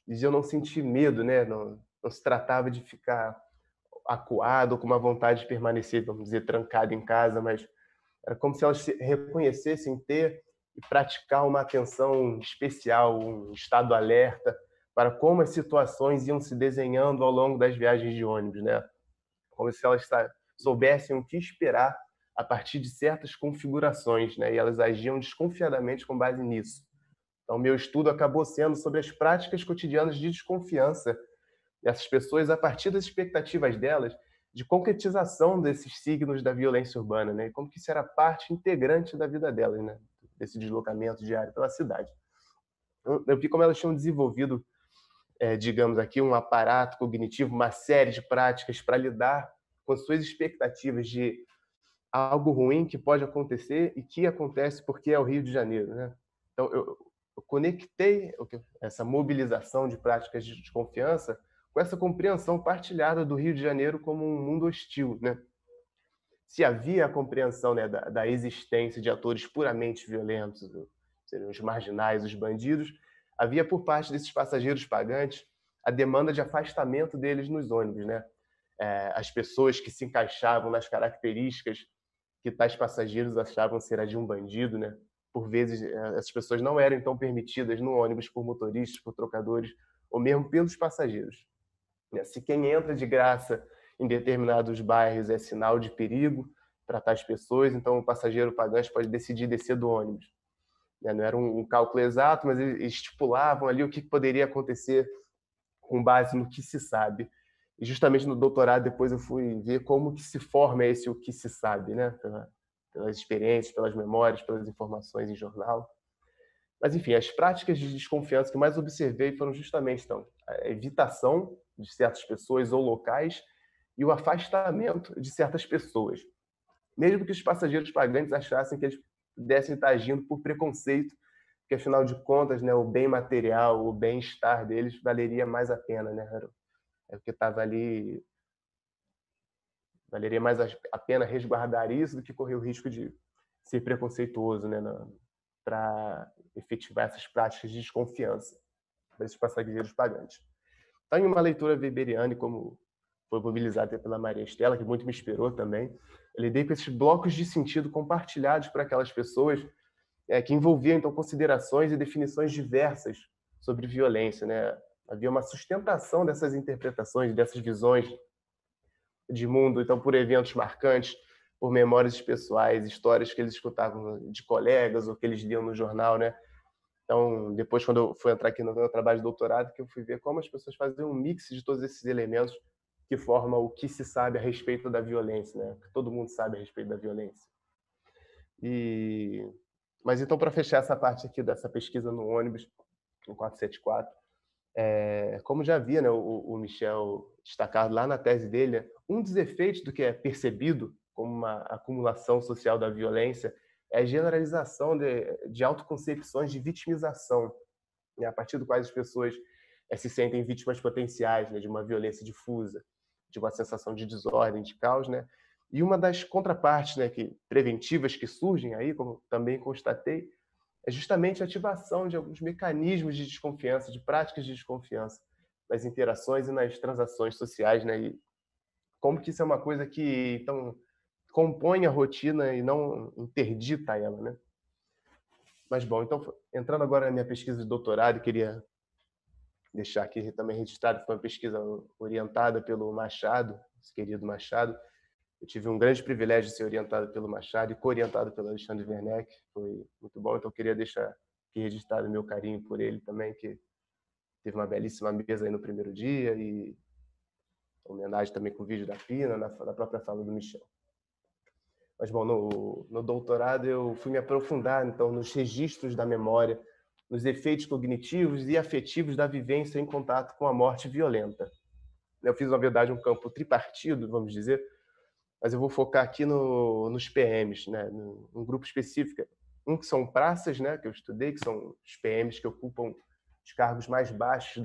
C: diziam não sentir medo, né? Não se tratava de ficar acuado ou com uma vontade de permanecer, vamos dizer, trancado em casa, mas era como se elas se reconhecessem ter e praticar uma atenção especial, um estado alerta para como as situações iam se desenhando ao longo das viagens de ônibus, né? Como se elas soubessem o que esperar a partir de certas configurações, né? E elas agiam desconfiadamente com base nisso. Então, meu estudo acabou sendo sobre as práticas cotidianas de desconfiança dessas pessoas a partir das expectativas delas de concretização desses signos da violência urbana, né? E como que isso era parte integrante da vida delas, né? Desse deslocamento diário pela cidade. Eu vi como elas tinham desenvolvido, digamos aqui, um aparato cognitivo, uma série de práticas para lidar com as suas expectativas de algo ruim que pode acontecer e que acontece porque é o Rio de Janeiro, né? Então, eu conectei essa mobilização de práticas de desconfiança com essa compreensão partilhada do Rio de Janeiro como um mundo hostil, né? Se havia a compreensão, né, da existência de atores puramente violentos, seriam os marginais, os bandidos, havia por parte desses passageiros pagantes a demanda de afastamento deles nos ônibus, né? As pessoas que se encaixavam nas características que tais passageiros achavam ser a de um bandido, né? Por vezes, essas pessoas não eram então permitidas no ônibus por motoristas, por trocadores, ou mesmo pelos passageiros. Se quem entra de graça em determinados bairros é sinal de perigo para tais pessoas, então o passageiro pagante pode decidir descer do ônibus. Não era um cálculo exato, mas eles estipulavam ali o que poderia acontecer com base no que se sabe. E justamente no doutorado depois eu fui ver como que se forma esse o que se sabe, né? Pelas experiências, pelas memórias, pelas informações em jornal. Mas, enfim, as práticas de desconfiança que mais observei foram justamente então, a evitação de certas pessoas ou locais e o afastamento de certas pessoas. Mesmo que os passageiros pagantes achassem que eles pudessem estar agindo por preconceito, porque, afinal de contas, né, o bem material, o bem-estar deles valeria mais a pena, né? É o que estava ali, valeria mais a pena resguardar isso do que correr o risco de ser preconceituoso, né, para efetivar essas práticas de desconfiança desses passageiros pagantes. Então, em uma leitura weberiana, como foi mobilizada pela Maria Estela, que muito me inspirou também, eu lidei com esses blocos de sentido compartilhados por aquelas pessoas que envolviam, então, considerações e definições diversas sobre violência, né? Havia uma sustentação dessas interpretações, dessas visões de mundo, então, por eventos marcantes, por memórias pessoais, histórias que eles escutavam de colegas ou que eles liam no jornal, né? Então, depois, quando eu fui entrar aqui no meu trabalho de doutorado, que eu fui ver como as pessoas fazem um mix de todos esses elementos que formam o que se sabe a respeito da violência, né? Que todo mundo sabe a respeito da violência. Mas então, para fechar essa parte aqui dessa pesquisa no ônibus, no 474, como já havia, né, o Michel destacado lá na tese dele, né, um dos efeitos do que é percebido como uma acumulação social da violência é a generalização de autoconcepções de vitimização, né, a partir do quais as pessoas se sentem vítimas potenciais, né, de uma violência difusa, de uma sensação de desordem, de caos, né? E uma das contrapartes, né, preventivas que surgem aí, como também constatei, é justamente a ativação de alguns mecanismos de desconfiança, de práticas de desconfiança nas interações e nas transações sociais, né? E como que isso é uma coisa que então compõe a rotina e não interdita ela, né? Mas bom, então entrando agora na minha pesquisa de doutorado, queria deixar aqui também registrado que foi uma pesquisa orientada pelo Machado, esse querido Machado. Eu tive um grande privilégio de ser orientado pelo Machado e co-orientado pelo Alexandre Werneck. Foi muito bom, então eu queria deixar aqui registrado meu carinho por ele também, que teve uma belíssima mesa aí no primeiro dia e homenagem também com o vídeo da Pina, na própria fala do Michel. Mas, bom, no doutorado eu fui me aprofundar, então, nos registros da memória, nos efeitos cognitivos e afetivos da vivência em contato com a morte violenta. Eu fiz, na verdade, um campo tripartido, vamos dizer, mas eu vou focar aqui nos PMs, né? Num grupo específico. Um que são praças, né? Que eu estudei, que são os PMs que ocupam os cargos mais baixos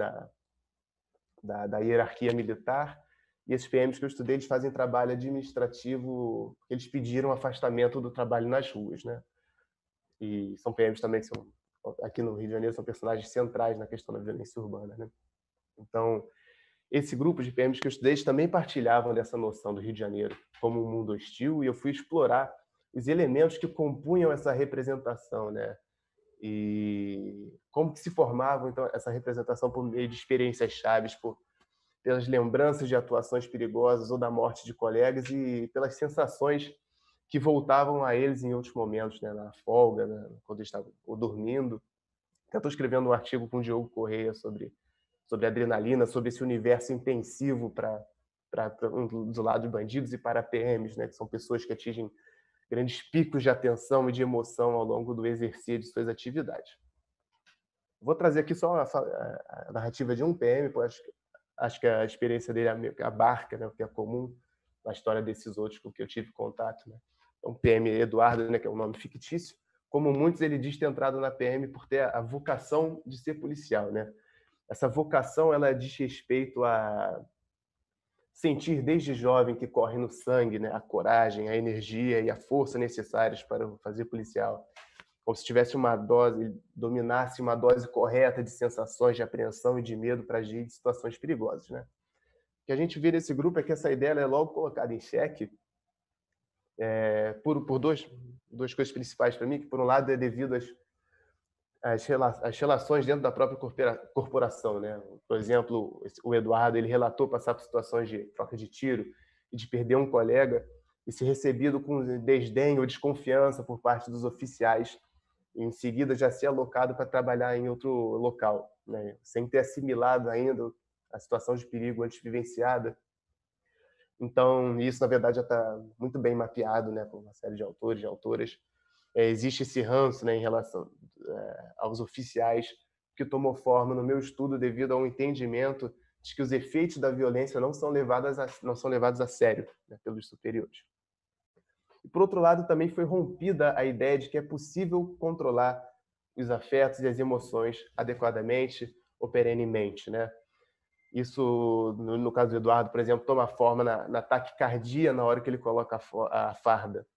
C: da hierarquia militar. E esses PMs que eu estudei, eles fazem trabalho administrativo, eles pediram afastamento do trabalho nas ruas, né? E são PMs também que são, aqui no Rio de Janeiro, são personagens centrais na questão da violência urbana, né? Então, esse grupo de PMs que eu estudei também partilhavam dessa noção do Rio de Janeiro como um mundo hostil, e eu fui explorar os elementos que compunham essa representação, né? E como que se formava então essa representação por meio de experiências chaves, pelas lembranças de atuações perigosas ou da morte de colegas e pelas sensações que voltavam a eles em outros momentos, né? Na folga, né? Quando eles estavam ou dormindo. Até estou escrevendo um artigo com o Diogo Correia sobre adrenalina, sobre esse universo intensivo do lado de bandidos e para PMs, né, que são pessoas que atingem grandes picos de atenção e de emoção ao longo do exercício de suas atividades. Vou trazer aqui só a narrativa de um PM, pois acho que a experiência dele abarca, né, o que é comum na história desses outros com que eu tive contato. Né? Então, PM Eduardo, né, que é um nome fictício, como muitos, ele diz ter entrado na PM por ter a vocação de ser policial, né? Essa vocação, ela diz respeito a sentir desde jovem que corre no sangue, né, a coragem, a energia e a força necessárias para fazer policial. Como se tivesse uma dose, dominasse uma dose correta de sensações de apreensão e de medo para agir em situações perigosas, né? O que a gente vê nesse grupo é que essa ideia é logo colocada em xeque por duas coisas principais para mim, que por um lado é devido as relações dentro da própria corporação, né? Por exemplo, o Eduardo, ele relatou passar por situações de troca de tiro e de perder um colega e ser recebido com desdém ou desconfiança por parte dos oficiais e em seguida já ser alocado para trabalhar em outro local, né? Sem ter assimilado ainda a situação de perigo antes vivenciada. Então, isso, na verdade, já está muito bem mapeado, né, por uma série de autores e autoras. Existe esse ranço, né, em relação aos oficiais, que tomou forma no meu estudo devido a um entendimento de que os efeitos da violência não são levados a sério, né, pelos superiores. E, por outro lado, também foi rompida a ideia de que é possível controlar os afetos e as emoções adequadamente ou perenemente, né? Isso, no caso do Eduardo, por exemplo, toma forma na taquicardia na hora que ele coloca a farda.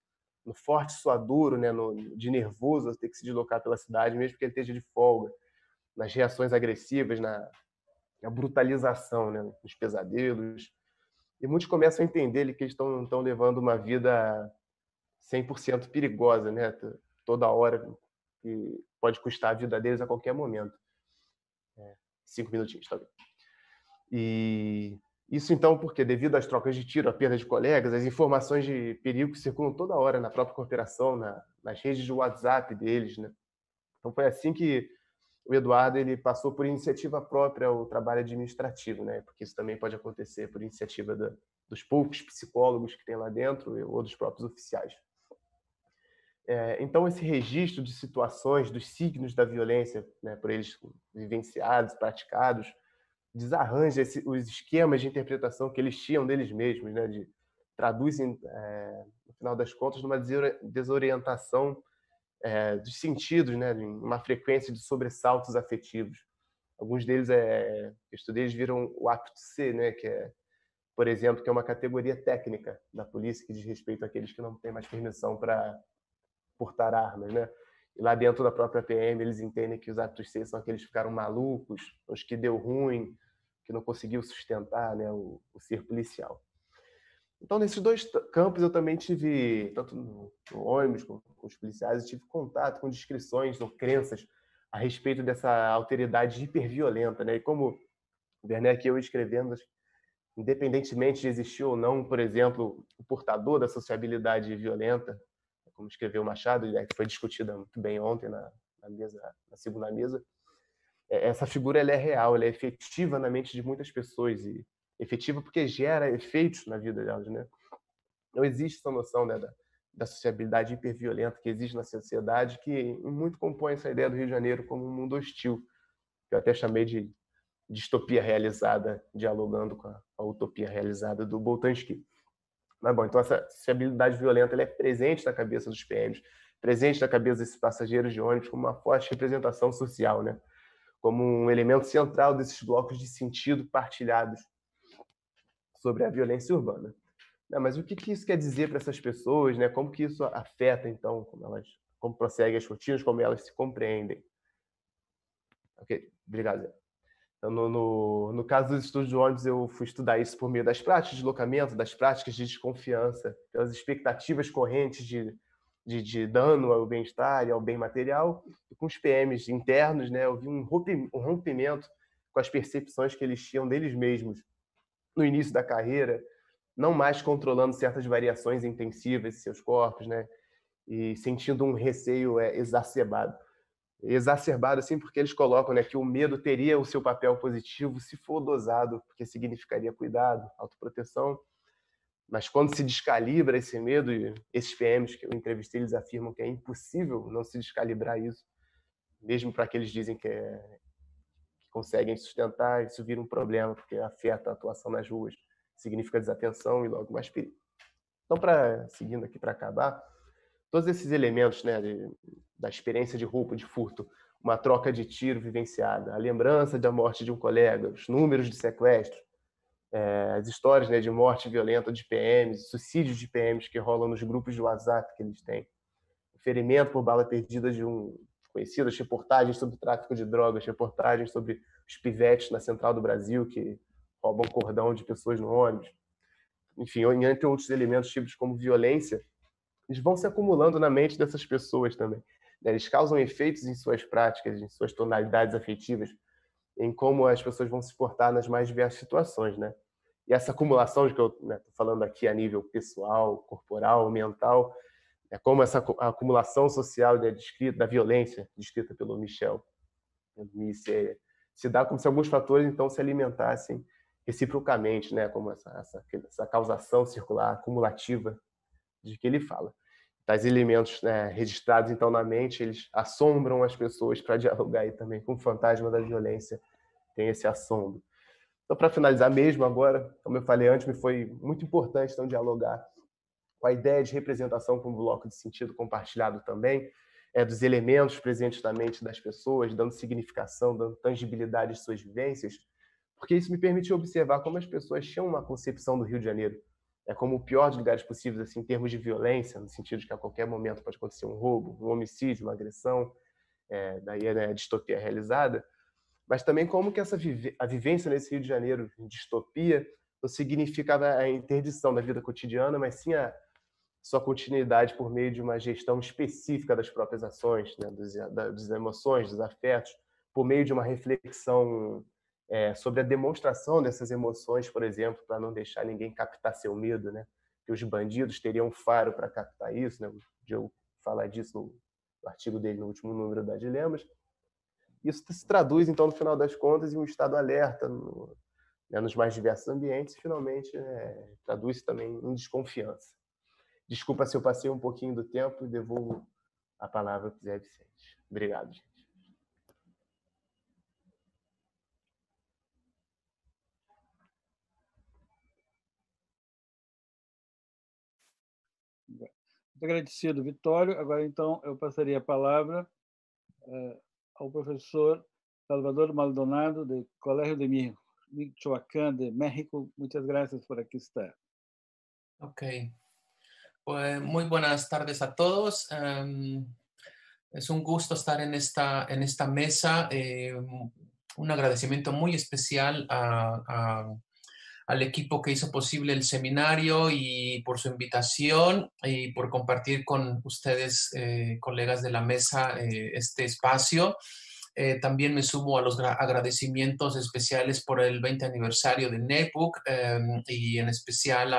C: no forte suadouro, né, de nervoso, ter que se deslocar pela cidade, mesmo que ele esteja de folga, nas reações agressivas, na brutalização, né, nos pesadelos. E muitos começam a entender que eles estão levando uma vida 100% perigosa, né, toda hora, que pode custar a vida deles a qualquer momento. 5 minutinhos, tá bem. E isso, então, porque devido às trocas de tiro, à perda de colegas, as informações de perigo circulam toda hora na própria corporação, nas redes de WhatsApp deles, né? Então foi assim que o Eduardo ele passou por iniciativa própria o trabalho administrativo, né? Porque isso também pode acontecer por iniciativa dos poucos psicólogos que tem lá dentro ou dos próprios oficiais. Então, esse registro de situações, dos signos da violência, né, por eles vivenciados, praticados, desarranja os esquemas de interpretação que eles tinham deles mesmos, né, traduzem, no final das contas, numa desorientação dos sentidos, né, uma frequência de sobressaltos afetivos. Alguns deles, eu estudei, eles viram o apto C, né, que é, por exemplo, que é uma categoria técnica da polícia que diz respeito àqueles que não têm mais permissão para portar armas, né? E lá dentro da própria PM eles entendem que os aptos C são aqueles que ficaram malucos, os que deu ruim, que não conseguiu sustentar, né, o ser policial. Então, nesses dois campos, eu também tive, tanto no ônibus com os policiais, eu tive contato com descrições ou crenças a respeito dessa alteridade hiperviolenta, né? E como o Werneck e eu escrevendo, independentemente de existir ou não, por exemplo, o portador da sociabilidade violenta, como escreveu o Machado, que foi discutida muito bem ontem na segunda mesa, essa figura ela é real, ela é efetiva na mente de muitas pessoas, e efetiva porque gera efeitos na vida delas, né? Não existe essa noção, né, da sociabilidade hiperviolenta que existe na sociedade, que muito compõe essa ideia do Rio de Janeiro como um mundo hostil, que eu até chamei de distopia realizada, dialogando com a utopia realizada do Boltanski. Mas, bom, então essa sociabilidade violenta ela é presente na cabeça dos PMs, presente na cabeça desses passageiros de ônibus como uma forte representação social, né? Como um elemento central desses blocos de sentido partilhados sobre a violência urbana. Mas o que isso quer dizer para essas pessoas, né? Como que isso afeta, então, como prosseguem as rotinas, como elas se compreendem? Ok, obrigado, Zé. Então, no caso dos estudos de ônibus, eu fui estudar isso por meio das práticas de deslocamento, das práticas de desconfiança, pelas expectativas correntes de dano ao bem-estar e ao bem material, e com os PMs internos, né, eu vi um rompimento com as percepções que eles tinham deles mesmos no início da carreira, não mais controlando certas variações intensivas de seus corpos, né, e sentindo um receio exacerbado assim, porque eles colocam, né, que o medo teria o seu papel positivo se for dosado, porque significaria cuidado, autoproteção. Mas quando se descalibra esse medo, e esses PMs que eu entrevistei, eles afirmam que é impossível não se descalibrar isso, mesmo para aqueles que dizem que conseguem sustentar, isso vira um problema, porque afeta a atuação nas ruas, significa desatenção e logo mais perigo. Então, seguindo aqui para acabar, todos esses elementos, né, da experiência de roubo, de furto, uma troca de tiro vivenciada, a lembrança da morte de um colega, os números de sequestro, as histórias, né, de morte violenta de PMs, suicídios de PMs que rolam nos grupos de WhatsApp que eles têm, o ferimento por bala perdida de um conhecido, as reportagens sobre tráfico de drogas, reportagens sobre os pivetes na Central do Brasil que roubam cordão de pessoas no ônibus, enfim, entre outros elementos típicos como violência, eles vão se acumulando na mente dessas pessoas também. Eles causam efeitos em suas práticas, em suas tonalidades afetivas, em como as pessoas vão se portar nas mais diversas situações, né? E essa acumulação de que eu estou falando aqui a nível pessoal, corporal, mental, é como essa acumulação social, né, descrita, da violência, descrita pelo Michel, se dá como se alguns fatores, então, se alimentassem reciprocamente, né? Como essa causação circular acumulativa de que ele fala. Tais elementos, né, registrados então na mente, eles assombram as pessoas para dialogar aí também com o fantasma da violência, tem esse assombro. Então, para finalizar mesmo agora, como eu falei antes, me foi muito importante então dialogar com a ideia de representação como bloco de sentido compartilhado também, dos elementos presentes na mente das pessoas, dando significação, dando tangibilidade às suas vivências, porque isso me permitiu observar como as pessoas tinham uma concepção do Rio de Janeiro, como o pior dos lugares possíveis, assim, em termos de violência, no sentido de que a qualquer momento pode acontecer um roubo, um homicídio, uma agressão, daí é a distopia realizada, mas também como que a vivência nesse Rio de Janeiro de distopia não significa a interdição da vida cotidiana, mas sim a sua continuidade por meio de uma gestão específica das próprias ações, né, das emoções, dos afetos, por meio de uma reflexão sobre a demonstração dessas emoções, por exemplo, para não deixar ninguém captar seu medo, né? Que os bandidos teriam um faro para captar isso, né? O Diogo fala disso no artigo dele no último número da Dilemas. Isso se traduz, então, no final das contas, em um estado alerta nos mais diversos ambientes e, finalmente, traduz também em desconfiança. Desculpa se eu passei um pouquinho do tempo e devolvo a palavra para o Zé Vicente. Obrigado, gente.
A: Muito agradecido, Vitório. Agora, então, eu passaria a palavra ao professor Salvador Maldonado, del Colegio de Michoacán, de México. Muchas gracias por aquí estar.
D: Ok. Pues muy buenas tardes a todos. Es un gusto estar en esta mesa. Un agradecimiento muy especial al equipo que hizo posible el seminario y por su invitación y por compartir con ustedes, colegas de la mesa, este espacio. También me sumo a los agradecimientos especiales por el 20 aniversario de NetBook y en especial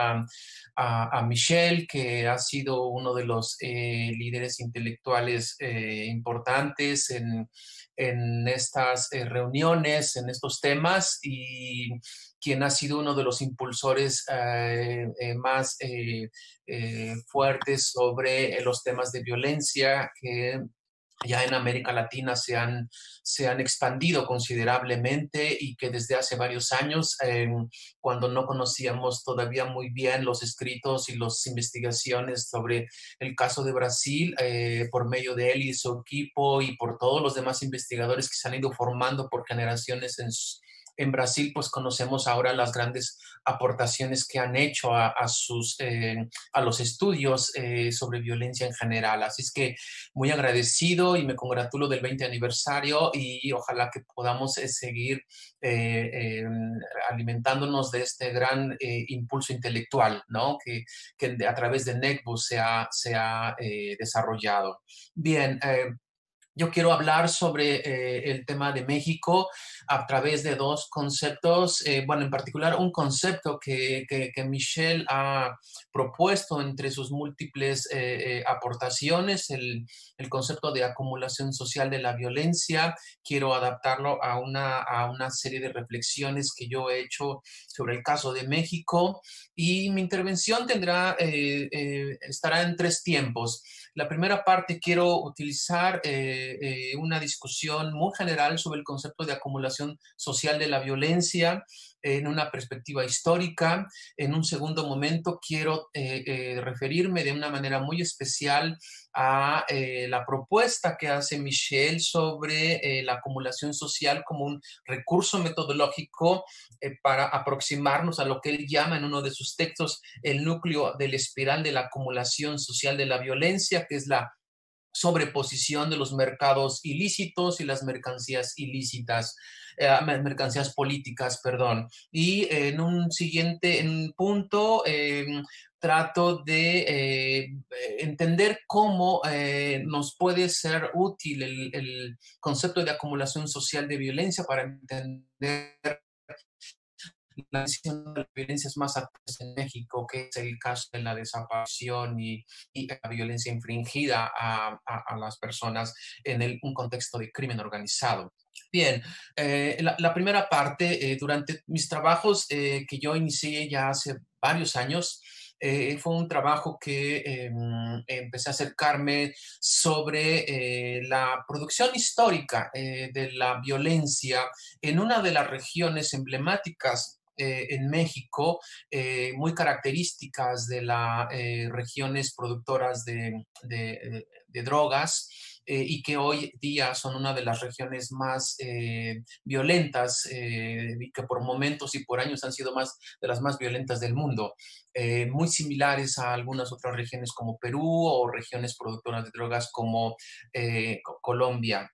D: a Michelle, que ha sido uno de los líderes intelectuales importantes en estas reuniones, en estos temas, y quien ha sido uno de los impulsores más fuertes sobre los temas de violencia que ya en América Latina se han expandido considerablemente y que desde hace varios años, cuando no conocíamos todavía muy bien los escritos y las investigaciones sobre el caso de Brasil, por medio de él y su equipo y por todos los demás investigadores que se han ido formando por generaciones en Brasil, pues conocemos ahora las grandes aportaciones que han hecho a los estudios sobre violencia en general. Así es que muy agradecido y me congratulo del 20 aniversario y ojalá que podamos seguir alimentándonos de este gran impulso intelectual, ¿no? que a través de NECBU se ha desarrollado. Bien, yo quiero hablar sobre el tema de México a través de dos conceptos, bueno, en particular un concepto que Michelle ha propuesto entre sus múltiples aportaciones, el concepto de acumulación social de la violencia. Quiero adaptarlo a una serie de reflexiones que yo he hecho sobre el caso de México y mi intervención estará en tres tiempos. La primera parte quiero utilizar una discusión muy general sobre el concepto de acumulación social de la violencia en una perspectiva histórica. En un segundo momento quiero referirme de una manera muy especial a la propuesta que hace Michelle sobre la acumulación social como un recurso metodológico para aproximarnos a lo que él llama en uno de sus textos el núcleo de la espiral de la acumulación social de la violencia, que es la sobreposición de los mercados ilícitos y las mercancías ilícitas, mercancías políticas, perdón. Y en un punto trato de entender cómo nos puede ser útil el concepto de acumulación social de violencia para entender la violencias más actuales en México, que es el caso de la desaparición y la violencia infringida a las personas en un contexto de crimen organizado. Bien, la primera parte, durante mis trabajos que yo inicié ya hace varios años, fue un trabajo que empecé a acercarme sobre la producción histórica de la violencia en una de las regiones emblemáticas en México, muy características de las regiones productoras de drogas, y que hoy día son una de las regiones más violentas, y que por momentos y por años han sido de las más violentas del mundo, muy similares a algunas otras regiones como Perú o regiones productoras de drogas como Colombia.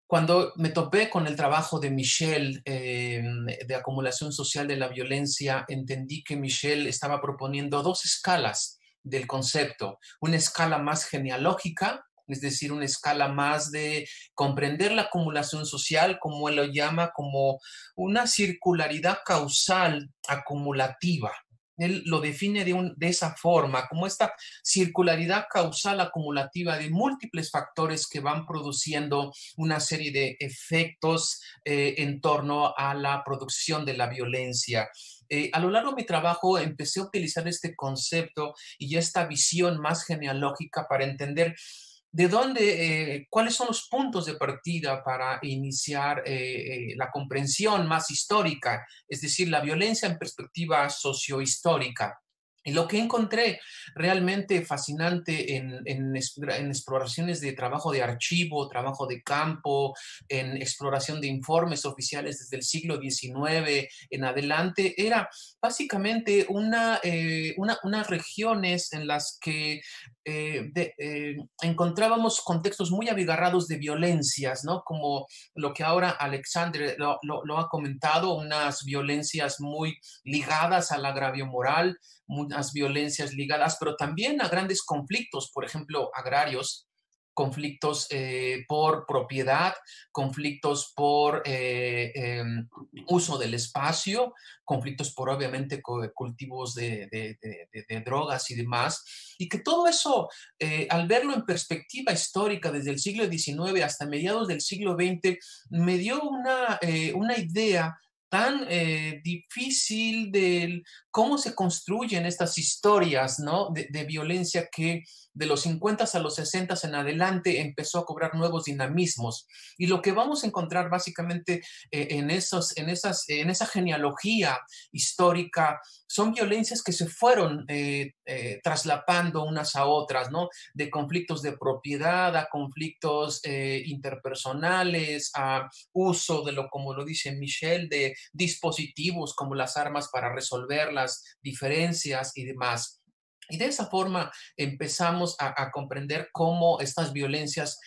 D: Cuando me topé con el trabajo de Michel, de acumulación social de la violencia, entendí que Michel estaba proponiendo dos escalas del concepto. Una escala más genealógica, es decir, una escala más de comprender la acumulación social, como él lo llama, como una circularidad causal acumulativa. Él lo define de esa forma, como esta circularidad causal acumulativa de múltiples factores que van produciendo una serie de efectos en torno a la producción de la violencia. A lo largo de mi trabajo empecé a utilizar este concepto y esta visión más genealógica para entender de dónde, cuáles son los puntos de partida para iniciar la comprensión más histórica, es decir, la violencia en perspectiva sociohistórica. Y lo que encontré realmente fascinante en exploraciones de trabajo de archivo, trabajo de campo, en exploración de informes oficiales desde el siglo XIX en adelante, era básicamente unas regiones en las que encontrábamos contextos muy abigarrados de violencias, ¿no? Como lo que ahora Alexandre lo ha comentado, unas violencias muy ligadas al agravio moral, unas violencias ligadas, pero también a grandes conflictos, por ejemplo, agrarios, conflictos por propiedad, conflictos por uso del espacio, conflictos por obviamente cultivos de drogas y demás, y que todo eso, al verlo en perspectiva histórica desde el siglo XIX hasta mediados del siglo XX, me dio una idea tan difícil de cómo se construyen estas historias, ¿no? de violencia que de los 50 a los 60 en adelante empezó a cobrar nuevos dinamismos. Y lo que vamos a encontrar básicamente en esa genealogía histórica son violencias que se fueron traslapando unas a otras, ¿no? De conflictos de propiedad a conflictos interpersonales, a uso como lo dice Michel, de dispositivos como las armas para resolver las diferencias y demás. Y de esa forma empezamos a comprender cómo estas violencias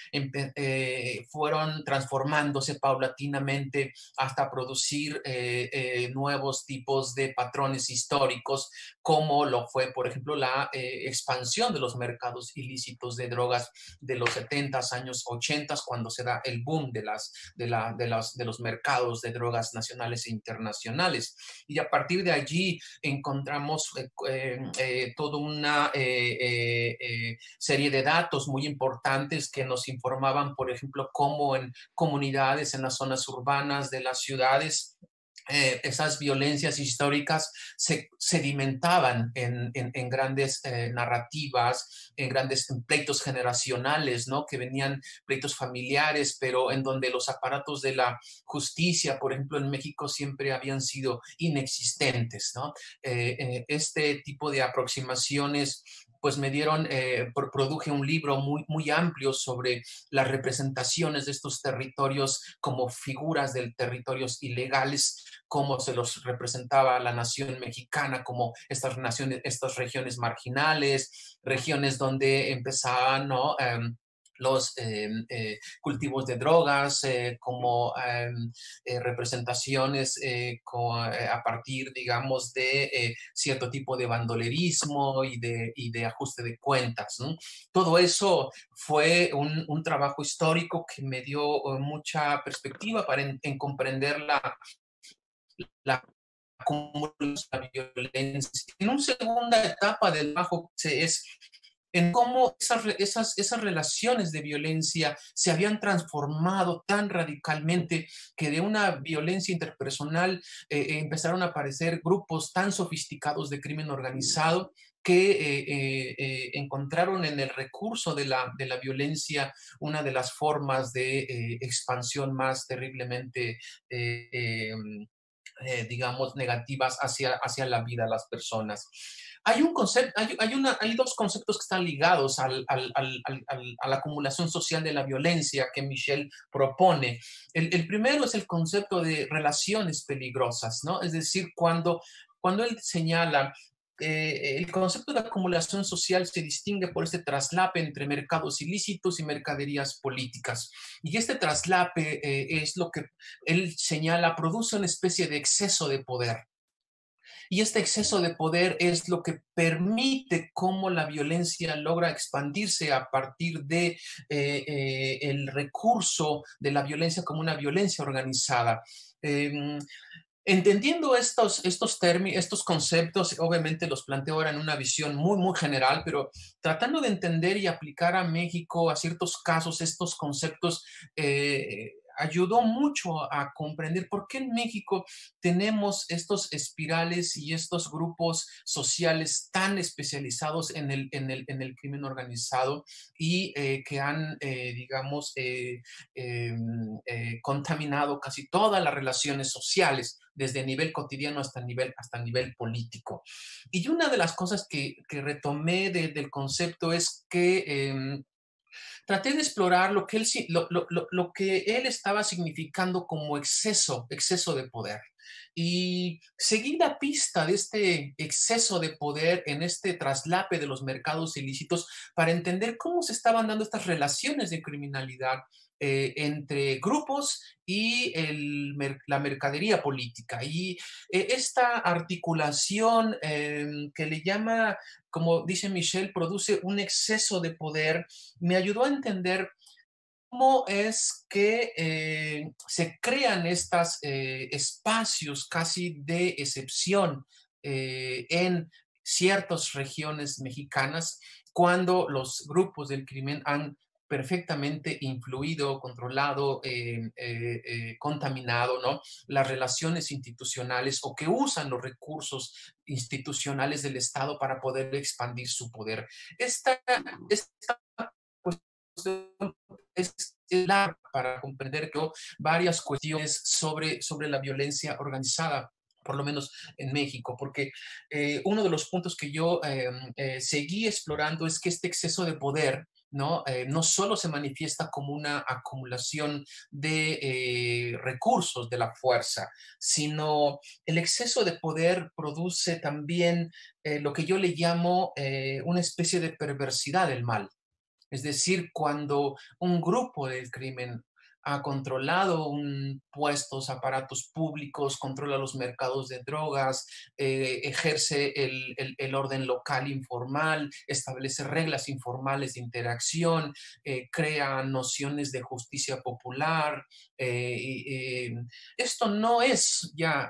D: fueron transformándose paulatinamente hasta producir nuevos tipos de patrones históricos, como lo fue, por ejemplo, la expansión de los mercados ilícitos de drogas de los 70s, años 80s, cuando se da el boom de los mercados de drogas nacionales e internacionales. Y a partir de allí encontramos todo una serie de datos muy importantes que nos informaban, por ejemplo, cómo en comunidades, en las zonas urbanas de las ciudades, esas violencias históricas se sedimentaban en grandes narrativas, en grandes pleitos generacionales, ¿no? Que venían pleitos familiares, pero en donde los aparatos de la justicia, por ejemplo, en México siempre habían sido inexistentes, ¿no? Este tipo de aproximaciones pues me produje un libro muy, muy amplio sobre las representaciones de estos territorios como figuras de territorios ilegales, cómo se los representaba la nación mexicana como estas regiones marginales, regiones donde empezaban, ¿no? Los cultivos de drogas, como representaciones a partir, digamos, de cierto tipo de bandolerismo y de ajuste de cuentas, ¿no? Todo eso fue un trabajo histórico que me dio mucha perspectiva para en comprender la acumulación de la violencia. En una segunda etapa del trabajo es en cómo esas relaciones de violencia se habían transformado tan radicalmente que de una violencia interpersonal empezaron a aparecer grupos tan sofisticados de crimen organizado que encontraron en el recurso de la violencia una de las formas de expansión más terriblemente digamos, negativas hacia la vida de las personas. Hay dos conceptos que están ligados a la acumulación social de la violencia que Michel propone. El primero es el concepto de relaciones peligrosas, ¿no? Es decir, cuando él señala el concepto de acumulación social se distingue por este traslape entre mercados ilícitos y mercaderías políticas. Y este traslape es lo que él señala, produce una especie de exceso de poder. Y este exceso de poder es lo que permite cómo la violencia logra expandirse a partir de el recurso de la violencia como una violencia organizada. Entendiendo estos conceptos, obviamente los planteo ahora en una visión muy, muy general, pero tratando de entender y aplicar a México a ciertos casos estos conceptos, ayudó mucho a comprender por qué en México tenemos estos espirales y estos grupos sociales tan especializados en el crimen organizado y que han, digamos, contaminado casi todas las relaciones sociales, desde nivel cotidiano hasta nivel político. Y una de las cosas que retomé del concepto es que traté de explorar lo que él estaba significando como exceso de poder. Y seguí la pista de este exceso de poder en este traslape de los mercados ilícitos para entender cómo se estaban dando estas relaciones de criminalidad entre grupos y la mercadería política. Y esta articulación que le llama, como dice Michel, produce un exceso de poder, me ayudó a entender cómo es que se crean estos espacios casi de excepción en ciertas regiones mexicanas cuando los grupos del crimen han perfectamente influido, controlado, contaminado, ¿no? Las relaciones institucionales o que usan los recursos institucionales del Estado para poder expandir su poder. Esta cuestión es larga para comprender que varias cuestiones sobre la violencia organizada, por lo menos en México, porque uno de los puntos que yo seguí explorando es que este exceso de poder no solo se manifiesta como una acumulación de recursos de la fuerza, sino el exceso de poder produce también lo que yo le llamo una especie de perversidad del mal. Es decir, cuando un grupo del crimen ha controlado puestos, aparatos públicos, controla los mercados de drogas, ejerce el orden local informal, establece reglas informales de interacción, crea nociones de justicia popular. Esto no es ya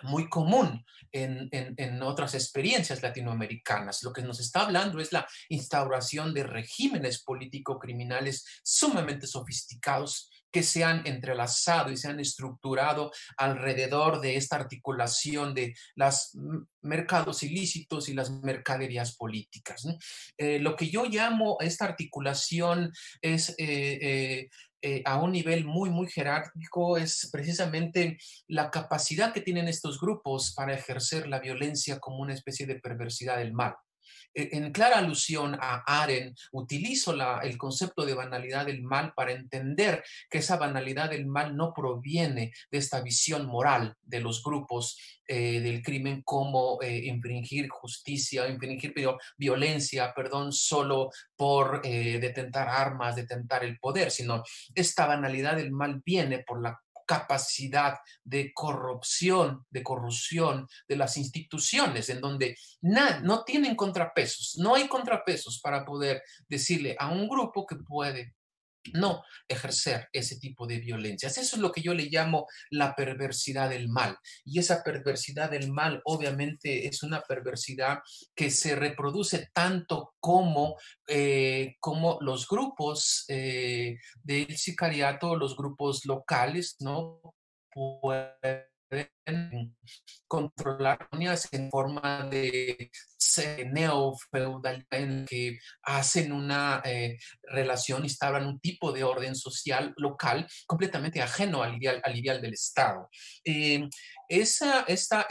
D: muy común en otras experiencias latinoamericanas. Lo que nos está hablando es la instauración de regímenes político-criminales sumamente sofisticados que se han entrelazado y se han estructurado alrededor de esta articulación de los mercados ilícitos y las mercaderías políticas, ¿no? Lo que yo llamo esta articulación es a un nivel muy, muy jerárquico, es precisamente la capacidad que tienen estos grupos para ejercer la violencia como una especie de perversidad del mal. En clara alusión a Arendt, utilizo el concepto de banalidad del mal para entender que esa banalidad del mal no proviene de esta visión moral de los grupos del crimen como infringir justicia, infringir violencia, solo por detentar armas, detentar el poder, sino esta banalidad del mal viene por la capacidad de corrupción, de corrupción de las instituciones, en donde no tienen contrapesos, no hay contrapesos para poder decirle a un grupo que puede no ejercer ese tipo de violencias. Eso es lo que yo le llamo la perversidad del mal. Y esa perversidad del mal obviamente es una perversidad que se reproduce tanto como los grupos del sicariato, los grupos locales, ¿no? Pueden controlar colonias en forma de neofeudalidad en que hacen una relación, instauran un tipo de orden social local completamente ajeno al ideal del Estado. Esta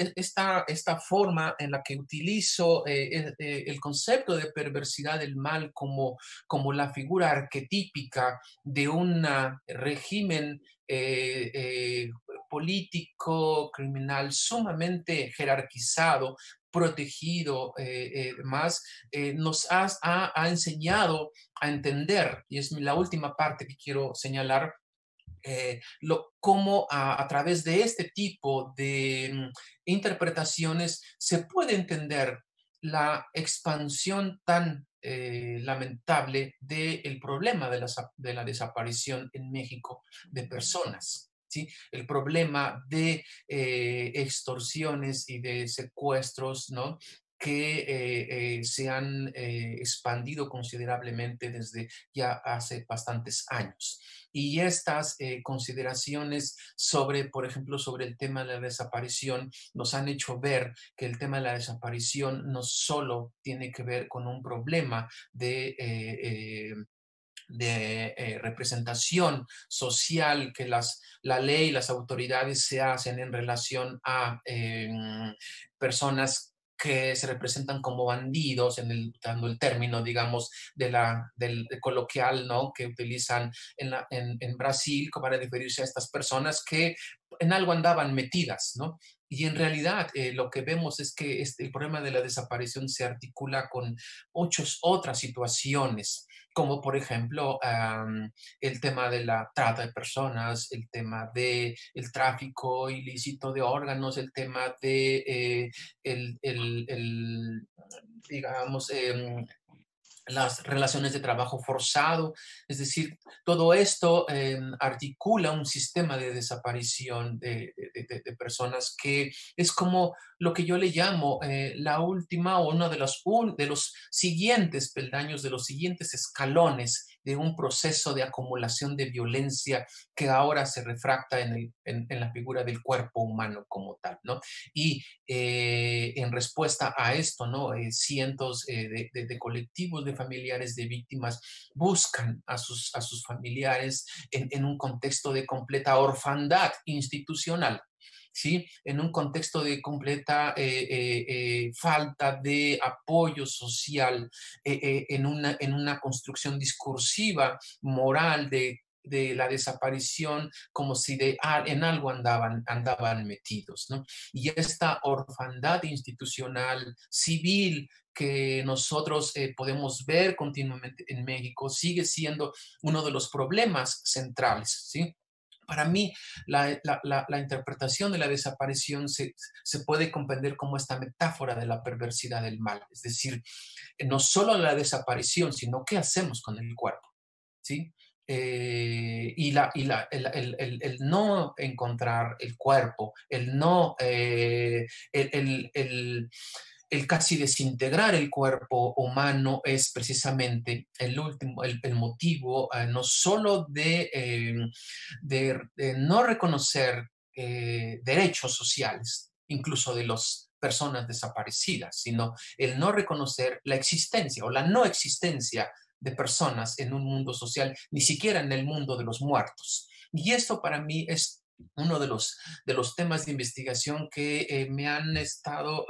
D: forma en la que utilizo el concepto de perversidad del mal como la figura arquetípica de un régimen político, criminal, sumamente jerarquizado, protegido, nos ha enseñado a entender, y es la última parte que quiero señalar, cómo a través de este tipo de interpretaciones se puede entender la expansión tan lamentable del problema de la desaparición en México de personas. ¿Sí? El problema de extorsiones y de secuestros, ¿no?, que se han expandido considerablemente desde ya hace bastantes años. Y estas consideraciones sobre, por ejemplo, sobre el tema de la desaparición, nos han hecho ver que el tema de la desaparición no solo tiene que ver con un problema de representación social que la ley y las autoridades se hacen en relación a personas que se representan como bandidos, dando el término, digamos, del coloquial, ¿no?, que utilizan en Brasil para referirse a estas personas que en algo andaban metidas, ¿no? Y en realidad lo que vemos es que el problema de la desaparición se articula con otras situaciones, como por ejemplo el tema de la trata de personas, el tema del tráfico ilícito de órganos, el tema de digamos, las relaciones de trabajo forzado. Es decir, todo esto articula un sistema de desaparición de personas que es como lo que yo le llamo la última o uno de los siguientes peldaños, de los siguientes escalones de un proceso de acumulación de violencia que ahora se refracta en la figura del cuerpo humano como tal, ¿no? Y en respuesta a esto, ¿no?, cientos de colectivos de familiares de víctimas buscan a sus familiares en un contexto de completa orfandad institucional, ¿sí?, en un contexto de completa falta de apoyo social, en una construcción discursiva, moral de la desaparición, como si en algo andaban metidos, ¿no? Y esta orfandad institucional, civil, que nosotros podemos ver continuamente en México, sigue siendo uno de los problemas centrales, ¿sí? Para mí, la interpretación de la desaparición se puede comprender como esta metáfora de la perversidad del mal. Es decir, no solo la desaparición, sino qué hacemos con el cuerpo, ¿sí? Y el no encontrar el cuerpo, el casi desintegrar el cuerpo humano es precisamente el motivo no solo de no reconocer derechos sociales, incluso de las personas desaparecidas, sino el no reconocer la existencia o la no existencia de personas en un mundo social, ni siquiera en el mundo de los muertos. Y esto para mí es uno de los temas de investigación que me han estado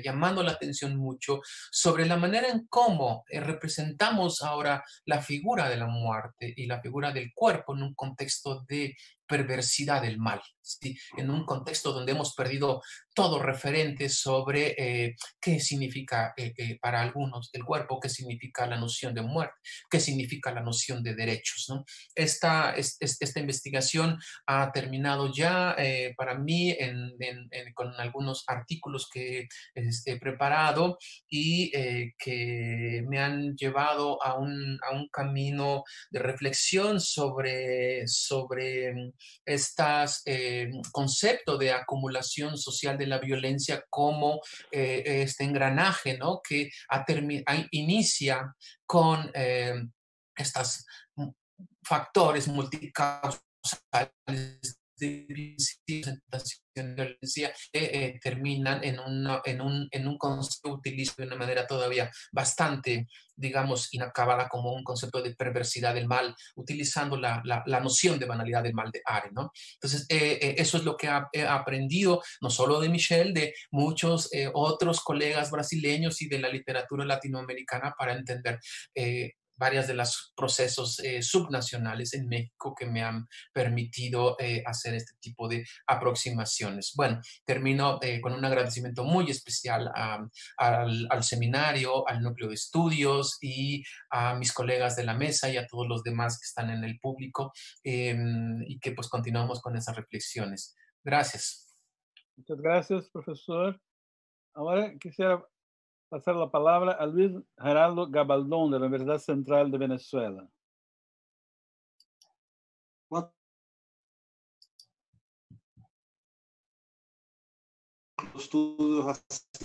D: llamando la atención mucho sobre la manera en cómo representamos ahora la figura de la muerte y la figura del cuerpo en un contexto de perversidad del mal, ¿sí?, en un contexto donde hemos perdido todo referente sobre qué significa para algunos el cuerpo, qué significa la noción de muerte, qué significa la noción de derechos, ¿no? Esta investigación ha terminado ya para mí con algunos artículos que he preparado y que me han llevado a un camino de reflexión sobre concepto de acumulación social de la violencia como este engranaje, ¿no?, que inicia con estos factores multicausales de presentación de violencia terminan en un concepto utilizado de una manera todavía bastante, digamos, inacabada como un concepto de perversidad del mal, utilizando la noción de banalidad del mal de Arendt, ¿no? Entonces, eso es lo que he aprendido, no solo de Michel, de muchos otros colegas brasileños y de la literatura latinoamericana para entender varias de los procesos subnacionales en México que me han permitido hacer este tipo de aproximaciones. Bueno, termino con un agradecimiento muy especial al seminario, al núcleo de estudios y a mis colegas de la mesa y a todos los demás que están en el público y que pues continuamos con esas reflexiones. Gracias.
A: Muchas gracias, profesor. Ahora quisiera pasar la palabra a Luis Geraldo Gabaldón, de la Universidad Central de Venezuela.
E: Estudos a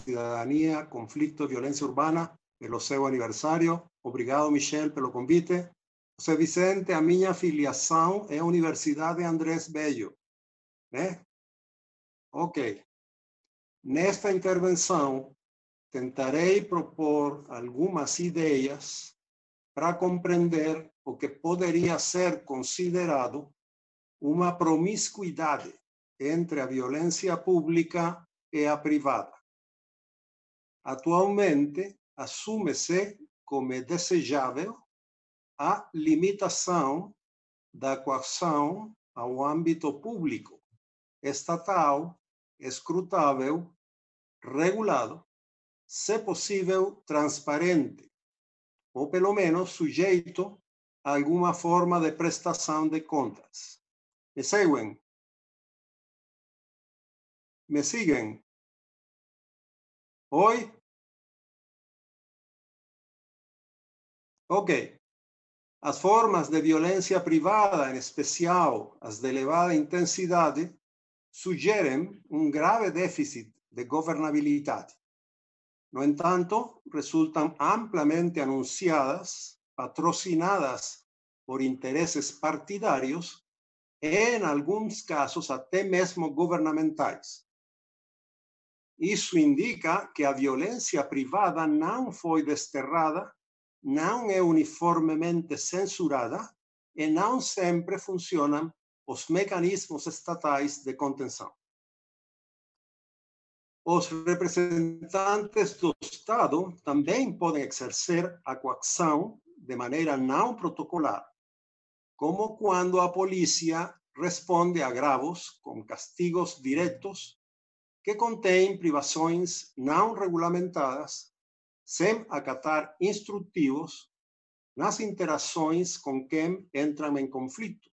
E: Ciudadanía, Conflicto, Violencia Urbana, pelo seu aniversário. Obrigado, Michel, pelo convite. José Vicente, a minha filiação é a Universidade Andrés Bello, né? Ok. Nesta intervenção, tentarei propor algumas ideias para compreender o que poderia ser considerado uma promiscuidade entre a violência pública e a privada. Atualmente, assume-se como desejável a limitação da coação ao âmbito público, estatal, escrutável, regulado, se possível, transparente, ou pelo menos sujeito a alguma forma de prestação de contas. Me seguem? Me siguen? Oi? Ok. As formas de violência privada, em especial as de elevada intensidade, sugerem grave déficit de governabilidade. No entanto, resultam amplamente anunciadas, patrocinadas por interesses partidários e, em alguns casos, até mesmo governamentais. Isso indica que a violência privada não foi desterrada, não é uniformemente censurada e não sempre funcionam os mecanismos estatais de contenção. Os representantes do Estado também podem exercer a coação de maneira não protocolar, como quando a polícia responde a agravos com castigos diretos que contêm privações não regulamentadas, sem acatar instrutivos nas interações com quem entram em conflito,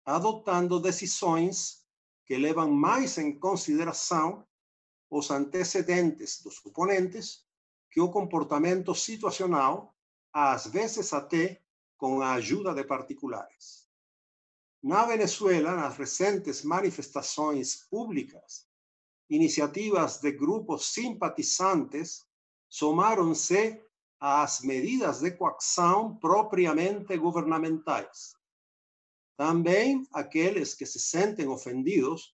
E: adotando decisões que levam mais em consideração os antecedentes dos oponentes que o comportamento situacional, às vezes até com a ajuda de particulares. Na Venezuela, nas recentes manifestações públicas, iniciativas de grupos simpatizantes somaram-se às medidas de coação propriamente governamentais. Também aqueles que se sentem ofendidos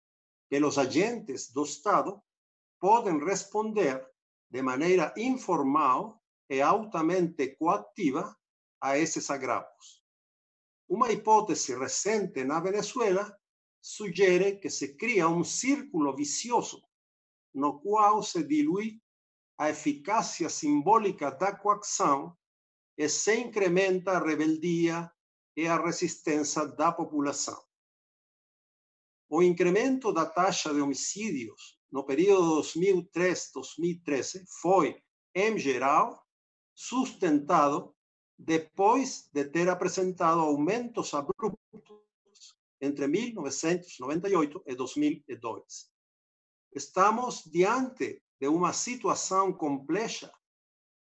E: pelos agentes do Estado podem responder de maneira informal e altamente coativa a esses agravos. Uma hipótese recente na Venezuela sugere que se cria círculo vicioso no qual se dilui a eficácia simbólica da coação e se incrementa a rebeldia e a resistência da população. O incremento da taxa de homicídios no período 2003-2013 foi, em geral, sustentado depois de ter apresentado aumentos abruptos entre 1998 e 2002. Estamos diante de uma situação complexa,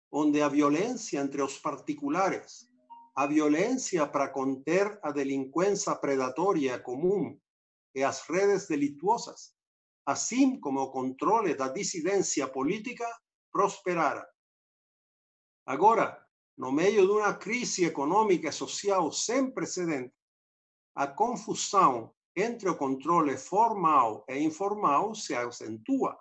E: onde a violência entre os particulares, a violência para conter a delinquência predatória comum e as redes delituosas, assim como o controle da dissidência política, prosperaram. Agora, no meio de uma crise econômica e social sem precedentes, a confusão entre o controle formal e informal se acentua,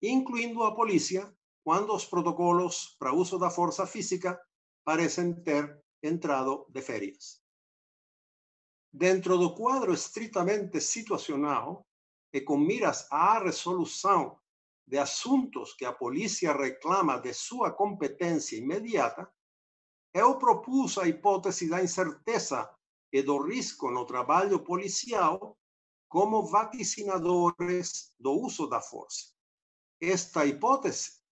E: incluindo a polícia, quando os protocolos para uso da força física parecem ter entrado de férias. Dentro do quadro estritamente situacional e com miras à resolução de assuntos que a polícia reclama de sua competência imediata, eu propus a hipótese da incerteza e do risco no trabalho policial como vaticinadores do uso da força. Esta hipótese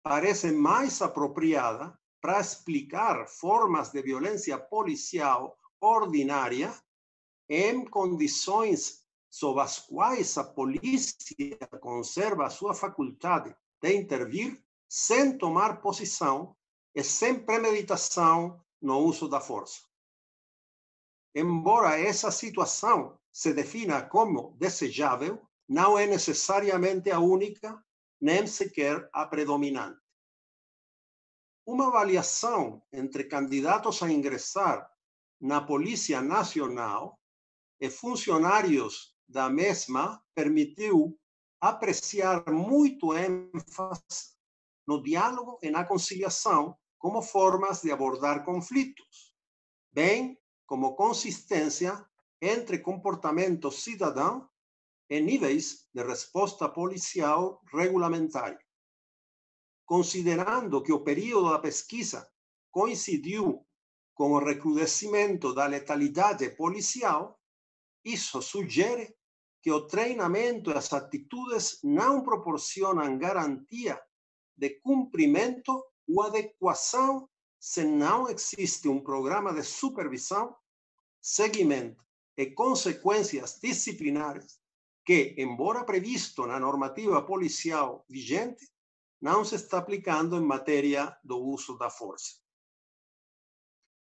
E: parece mais apropriada para explicar formas de violência policial ordinária em condições sob as quais a polícia conserva a sua faculdade de intervir sem tomar posição e sem premeditação no uso da força. Embora essa situação se defina como desejável, não é necessariamente a única, nem sequer a predominante. Uma avaliação entre candidatos a ingressar na Polícia Nacional e funcionários da mesma permitiu apreciar muito ênfase no diálogo e na conciliação como formas de abordar conflitos, bem como consistência entre comportamento cidadão e níveis de resposta policial regulamentária. Considerando que o período da pesquisa coincidiu com o recrudescimento da letalidade policial, isso sugere que o treinamento e as atitudes não proporcionam garantia de cumprimento ou adequação se não existe um programa de supervisão, seguimento e consequências disciplinares que, embora previsto na normativa policial vigente, não se está aplicando em matéria do uso da força.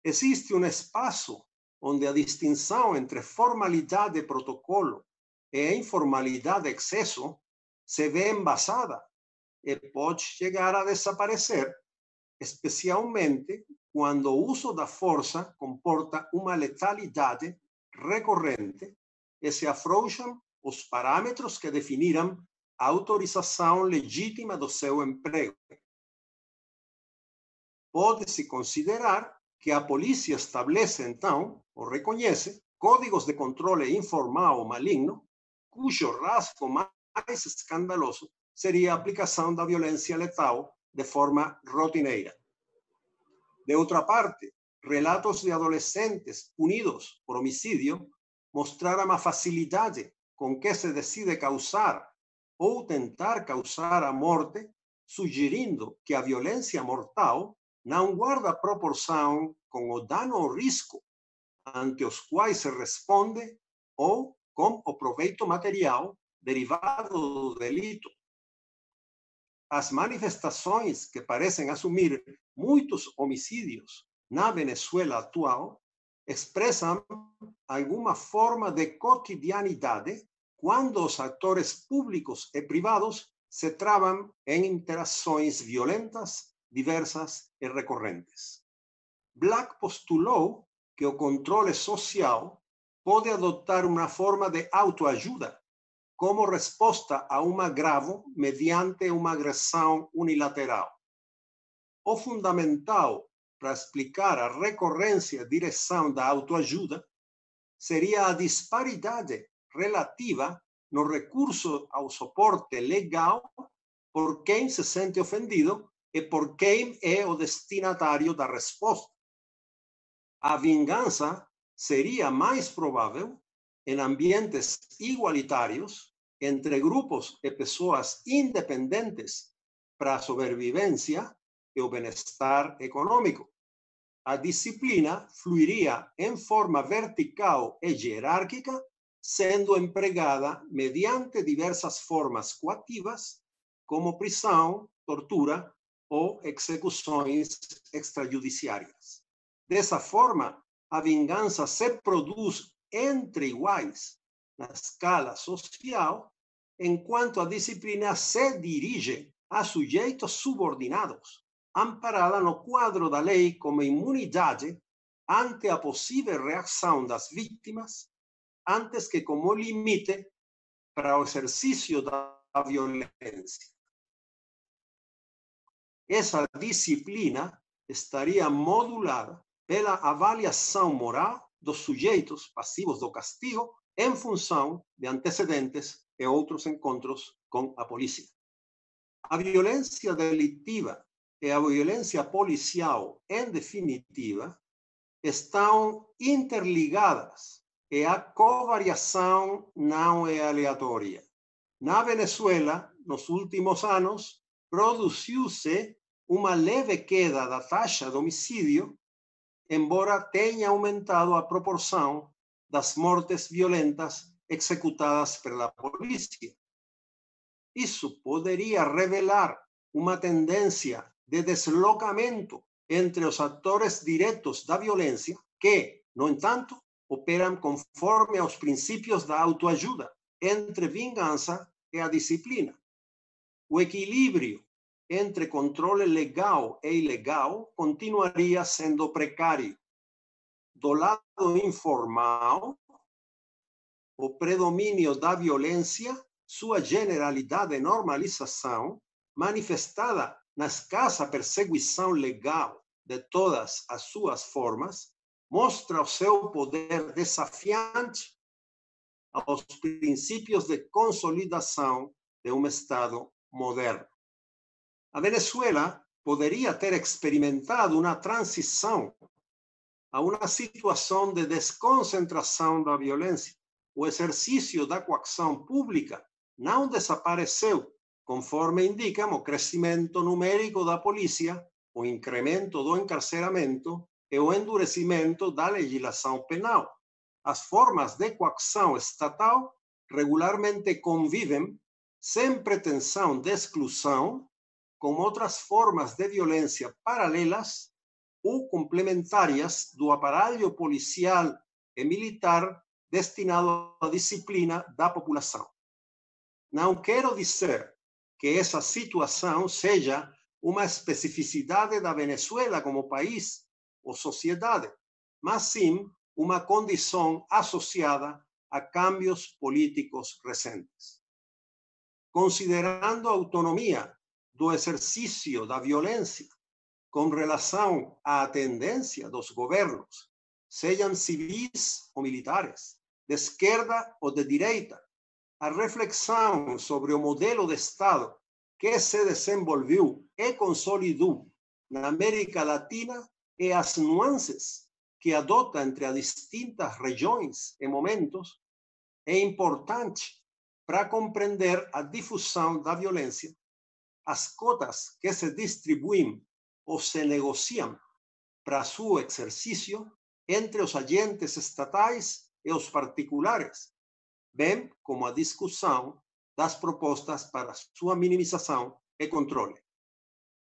E: Existe um espaço onde a distinção entre formalidade e protocolo e a informalidade de excesso se vê embasada e pode chegar a desaparecer, especialmente quando o uso da força comporta uma letalidade recorrente e se afrouxam os parâmetros que definiram a autorização legítima do seu emprego. Pode-se considerar que a polícia estabelece, então, ou reconhece, códigos de controle informal ou maligno, cujo rasgo mais escandaloso seria a aplicação da violência letal de forma rotineira. De outra parte, relatos de adolescentes punidos por homicídio mostraram a facilidade com que se decide causar ou tentar causar a morte, sugerindo que a violência mortal não guarda proporção com o dano ou risco ante os quais se responde ou com o proveito material derivado do delito. As manifestações que parecem assumir muitos homicídios na Venezuela atual expressam alguma forma de cotidianidade quando os atores públicos e privados se travam em interações violentas, diversas e recorrentes. Black postulou que o controle social pode adotar uma forma de autoajuda como resposta a um agravo mediante uma agressão unilateral. O fundamental para explicar a recorrência e direção da autoajuda seria a disparidade relativa no recurso ao suporte legal por quem se sente ofendido e por quem é o destinatário da resposta. A vingança seria mais provável em ambientes igualitários entre grupos e pessoas independentes para a sobrevivência e o bem-estar econômico. A disciplina fluiria em forma vertical e hierárquica, sendo empregada mediante diversas formas coativas, como prisão, tortura ou execuções extrajudiciárias. Dessa forma, a vingança se produz entre iguais na escala social, enquanto a disciplina se dirige a sujeitos subordinados, amparada no quadro da lei como imunidade ante a possível reação das vítimas antes que como limite para o exercício da violência. Essa disciplina estaria modulada pela avaliação moral dos sujeitos passivos do castigo em função de antecedentes e outros encontros com a polícia. A violência delitiva e a violência policial, em definitiva, estão interligadas e a covariação não é aleatória. Na Venezuela, nos últimos anos, produziu-se uma leve queda da taxa de homicídio, embora tenha aumentado a proporção das mortes violentas executadas pela polícia. Isso poderia revelar uma tendência de deslocamento entre os atores diretos da violência que, no entanto, operam conforme aos princípios da autoajuda entre vingança e a disciplina. O equilíbrio entre controle legal e ilegal continuaria sendo precário. Do lado informal, o predomínio da violência, sua generalidade e normalização, manifestada na escassa perseguição legal de todas as suas formas, mostra o seu poder desafiante aos princípios de consolidação de um Estado moderno. A Venezuela poderia ter experimentado uma transição a uma situação de desconcentração da violência. O exercício da coação pública não desapareceu, conforme indicam o crescimento numérico da polícia, o incremento do encarceramento e o endurecimento da legislação penal. As formas de coação estatal regularmente convivem, sem pretensão de exclusão, com outras formas de violência paralelas ou complementares do aparelho policial e militar destinado à disciplina da população. Não quero dizer que essa situação seja uma especificidade da Venezuela como país ou sociedade, mas sim uma condição associada a cambios políticos recentes. Considerando a autonomia do exercício da violência com relação à tendência dos governos, sejam civis ou militares, de esquerda ou de direita, a reflexão sobre o modelo de Estado que se desenvolveu e consolidou na América Latina e as nuances que adota entre as distintas regiões e momentos é importante para compreender a difusão da violência, as cotas que se distribuem ou se negociam para seu exercício entre os agentes estatais e os particulares, bem como a discussão das propostas para sua minimização e controle.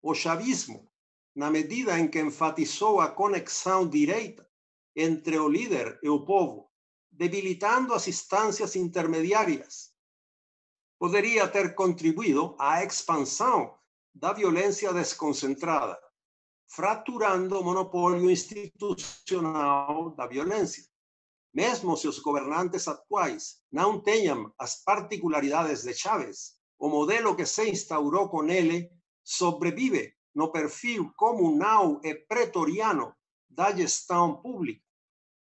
E: O chavismo, na medida em que enfatizou a conexão direta entre o líder e o povo, debilitando as instâncias intermediárias, poderia ter contribuído à expansão da violência desconcentrada, fraturando o monopólio institucional da violência. Mesmo se os governantes atuais não tenham as particularidades de Chávez, o modelo que se instaurou com ele sobrevive no perfil comunal e pretoriano da gestão pública.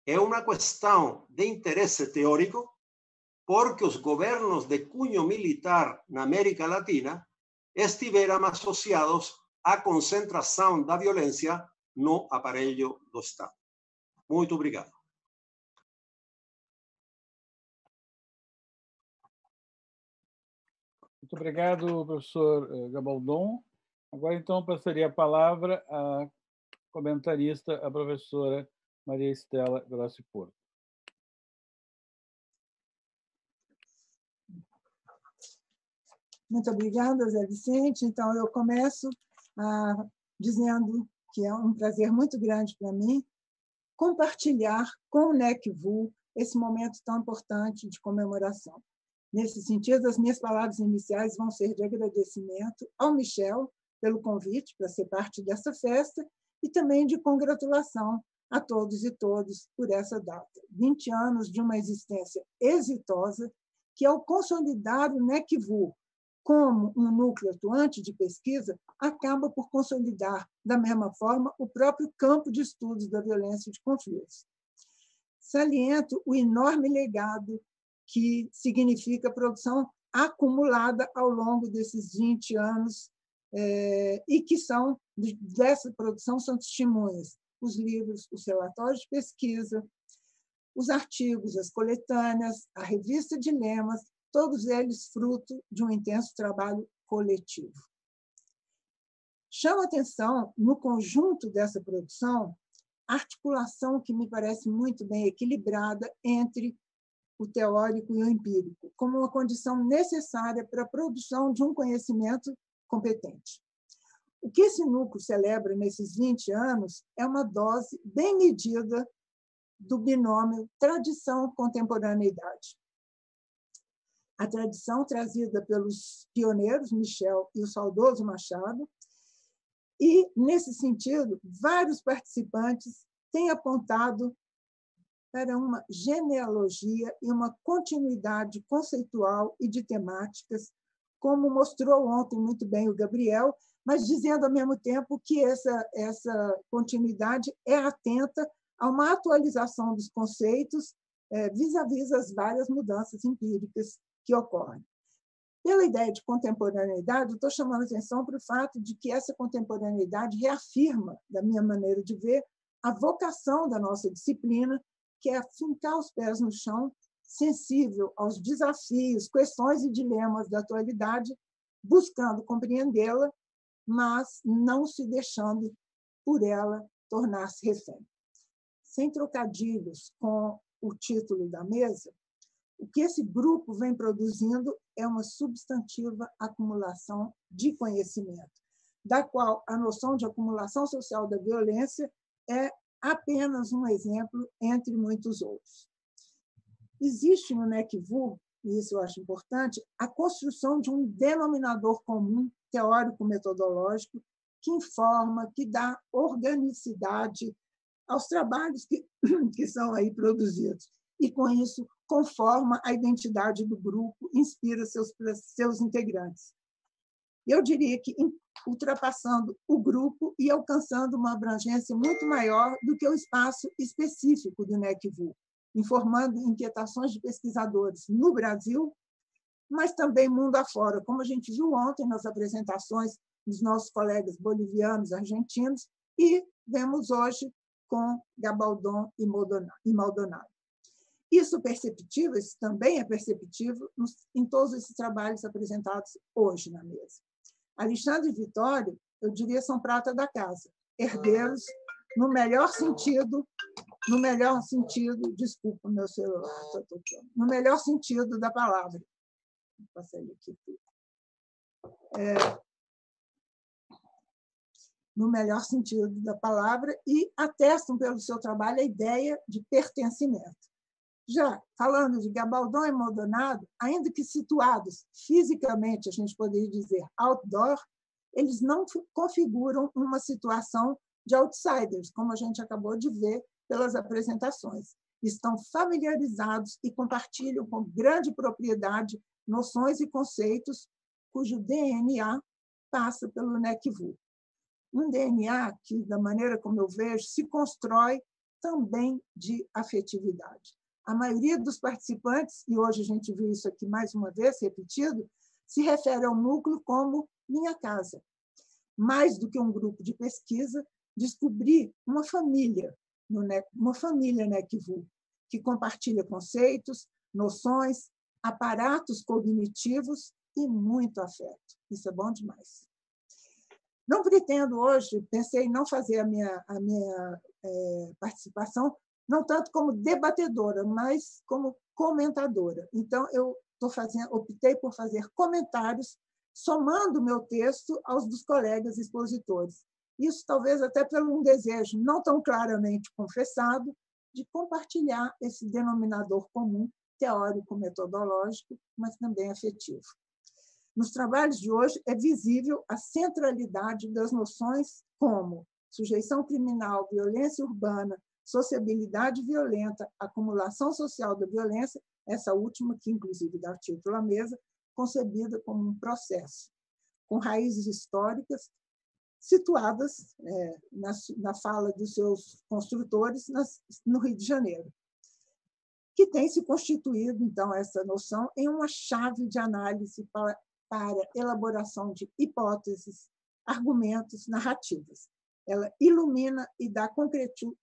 E: É uma questão de interesse teórico, porque os governos de cunho militar na América Latina estiveram associados à concentração da violência no aparelho do Estado. Muito obrigado.
A: Muito obrigado, professor Gabaldon. Agora, então, passaria a palavra à comentarista, a professora Maria Estela Grossi Porto.
F: Muito obrigada, Zé Vicente. Então, eu começo dizendo que é um prazer muito grande para mim compartilhar com o NECVU esse momento tão importante de comemoração. Nesse sentido, as minhas palavras iniciais vão ser de agradecimento ao Michel pelo convite para ser parte dessa festa e também de congratulação a todos e todas por essa data. 20 anos de uma existência exitosa que, ao consolidar o NECVU como um núcleo atuante de pesquisa, acaba por consolidar, da mesma forma, o próprio campo de estudos da violência de conflitos. Saliento o enorme legado que significa a produção acumulada ao longo desses 20 anos e que dessa produção são testemunhas os livros, os relatórios de pesquisa, os artigos, as coletâneas, a revista Dilemas, todos eles fruto de um intenso trabalho coletivo. Chama atenção, no conjunto dessa produção, a articulação que me parece muito bem equilibrada entre o teórico e o empírico, como uma condição necessária para a produção de um conhecimento competente. O que esse núcleo celebra nesses 20 anos é uma dose bem medida do binômio tradição-contemporaneidade. A tradição trazida pelos pioneiros Michel e o saudoso Machado, e, nesse sentido, vários participantes têm apontado para uma genealogia e uma continuidade conceitual e de temáticas, como mostrou ontem muito bem o Gabriel, mas dizendo ao mesmo tempo que essa continuidade é atenta a uma atualização dos conceitos vis-à-vis as várias mudanças empíricas que ocorrem. Pela ideia de contemporaneidade, eu estou chamando a atenção para o fato de que essa contemporaneidade reafirma, da minha maneira de ver, a vocação da nossa disciplina, que é fincar os pés no chão, sensível aos desafios, questões e dilemas da atualidade, buscando compreendê-la, mas não se deixando por ela tornar-se refém. Sem trocadilhos com o título da mesa, o que esse grupo vem produzindo é uma substantiva acumulação de conhecimento, da qual a noção de acumulação social da violência é apenas um exemplo entre muitos outros. Existe no NECVU, e isso eu acho importante, a construção de um denominador comum teórico-metodológico que informa, que dá organicidade aos trabalhos que são aí produzidos. E, com isso, conforma a identidade do grupo, inspira seus integrantes. Eu diria que, ultrapassando o grupo e alcançando uma abrangência muito maior do que o espaço específico do NECVU, informando inquietações de pesquisadores no Brasil, mas também mundo afora, como a gente viu ontem nas apresentações dos nossos colegas bolivianos, argentinos, e vemos hoje com Gabaldon e Maldonado. Isso também é perceptível em todos esses trabalhos apresentados hoje na mesa. Alexandre e Vitório, eu diria, são prata da casa, herdeiros no melhor sentido, desculpa o meu celular, estou tocando, no melhor sentido da palavra. Vou passar ele aqui. No melhor sentido da palavra, e atestam pelo seu trabalho a ideia de pertencimento. Já falando de Gabaldon e Maldonado, ainda que situados fisicamente, a gente poderia dizer outdoor, eles não configuram uma situação de outsiders, como a gente acabou de ver pelas apresentações. Estão familiarizados e compartilham com grande propriedade noções e conceitos cujo DNA passa pelo NECVU. Um DNA que, da maneira como eu vejo, se constrói também de afetividade. A maioria dos participantes, e hoje a gente viu isso aqui mais uma vez repetido, se refere ao núcleo como minha casa. Mais do que um grupo de pesquisa, descobri uma família NECVU, que compartilha conceitos, noções, aparatos cognitivos e muito afeto. Isso é bom demais. Não pretendo hoje, pensei em não fazer a minha participação, não tanto como debatedora, mas como comentadora. Então, eu optei por fazer comentários, somando o meu texto aos dos colegas expositores. Isso talvez até por um desejo não tão claramente confessado de compartilhar esse denominador comum teórico-metodológico, mas também afetivo. Nos trabalhos de hoje é visível a centralidade das noções como sujeição criminal, violência urbana, sociabilidade violenta, acumulação social da violência, essa última que, inclusive, dá título à mesa, concebida como um processo, com raízes históricas situadas na fala dos seus construtores no Rio de Janeiro, que tem se constituído, então, essa noção em uma chave de análise para elaboração de hipóteses, argumentos, narrativas. Ela ilumina e dá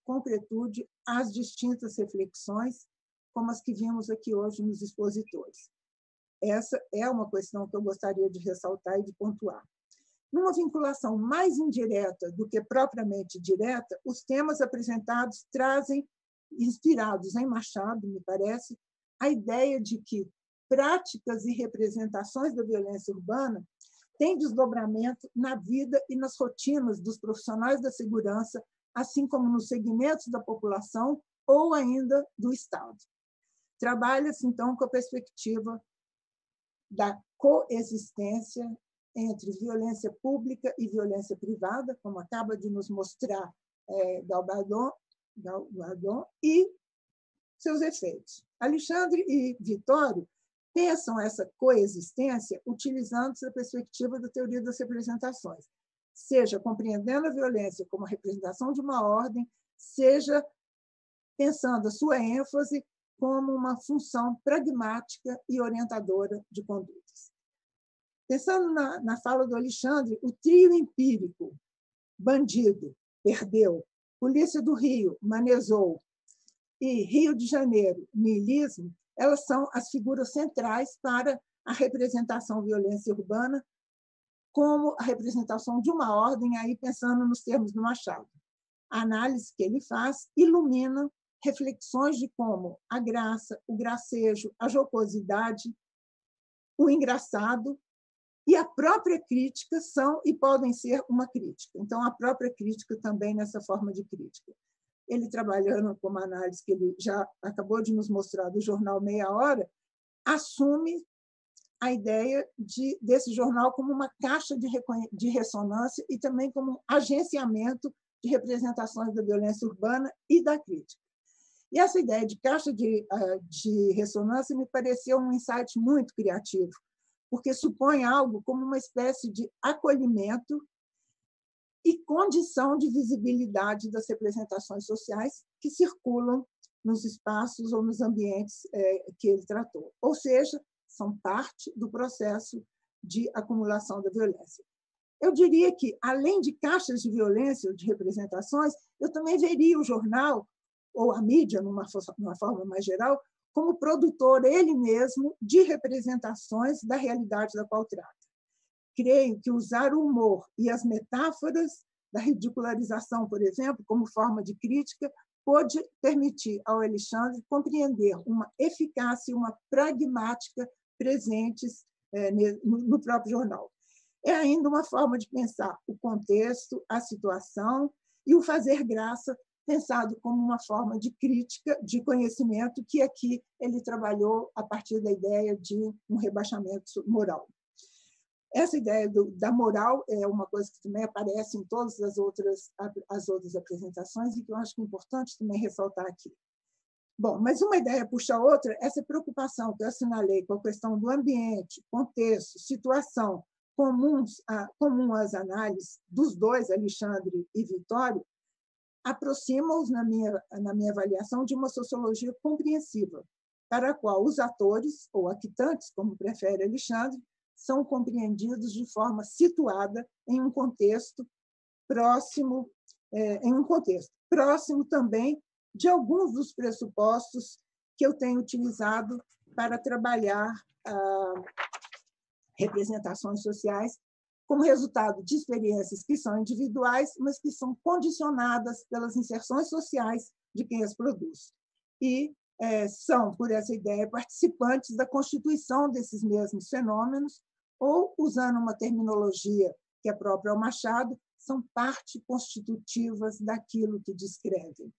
F: concretude às distintas reflexões, como as que vimos aqui hoje nos expositores. Essa é uma questão que eu gostaria de ressaltar e de pontuar. Numa vinculação mais indireta do que propriamente direta, os temas apresentados trazem, inspirados em Machado, me parece, a ideia de que práticas e representações da violência urbana têm desdobramento na vida e nas rotinas dos profissionais da segurança, assim como nos segmentos da população ou ainda do Estado. Trabalha-se, então, com a perspectiva da coexistência entre violência pública e violência privada, como acaba de nos mostrar Galbardon, e seus efeitos. Alexandre e Vittorio pensam essa coexistência utilizando a perspectiva da teoria das representações, seja compreendendo a violência como a representação de uma ordem, seja pensando a sua ênfase como uma função pragmática e orientadora de condutas. Pensando na fala do Alexandre, o trio empírico, bandido, perdeu, Polícia do Rio, manezou, e Rio de Janeiro, niilismo, elas são as figuras centrais para a representação violência urbana como a representação de uma ordem, aí pensando nos termos do Machado. A análise que ele faz ilumina reflexões de como a graça, o gracejo, a jocosidade, o engraçado e a própria crítica são e podem ser uma crítica. Então, a própria crítica também nessa forma de crítica. Ele, trabalhando com uma análise que ele já acabou de nos mostrar do jornal Meia Hora, assume a ideia desse jornal como uma caixa de ressonância e também como um agenciamento de representações da violência urbana e da crítica. E essa ideia de caixa de ressonância me pareceu um insight muito criativo, porque supõe algo como uma espécie de acolhimento e condição de visibilidade das representações sociais que circulam nos espaços ou nos ambientes que ele tratou. Ou seja, são parte do processo de acumulação da violência. Eu diria que, além de caixas de violência, de representações, eu também veria o jornal, ou a mídia, numa forma mais geral, como produtor, ele mesmo, de representações da realidade da qual trata. Creio que usar o humor e as metáforas da ridicularização, por exemplo, como forma de crítica, pôde permitir ao Alexandre compreender uma eficácia e uma pragmática presentes no próprio jornal. É ainda uma forma de pensar o contexto, a situação e o fazer graça, pensado como uma forma de crítica, de conhecimento, que aqui ele trabalhou a partir da ideia de um rebaixamento moral. Essa ideia da moral é uma coisa que também aparece em todas as outras apresentações e que eu acho que é importante também ressaltar aqui. Bom, mas uma ideia puxa a outra, essa preocupação que eu assinalei com a questão do ambiente, contexto, situação, comum às análises dos dois, Alexandre e Vittorio, aproxima-os, na minha avaliação, de uma sociologia compreensiva, para a qual os atores, ou aquitantes, como prefere Alexandre, são compreendidos de forma situada em um contexto próximo, também de alguns dos pressupostos que eu tenho utilizado para trabalhar representações sociais como resultado de experiências que são individuais, mas que são condicionadas pelas inserções sociais de quem as produz. E são, por essa ideia, participantes da constituição desses mesmos fenômenos, ou, usando uma terminologia que é própria ao Machado, são parte constitutivas daquilo que descrevem.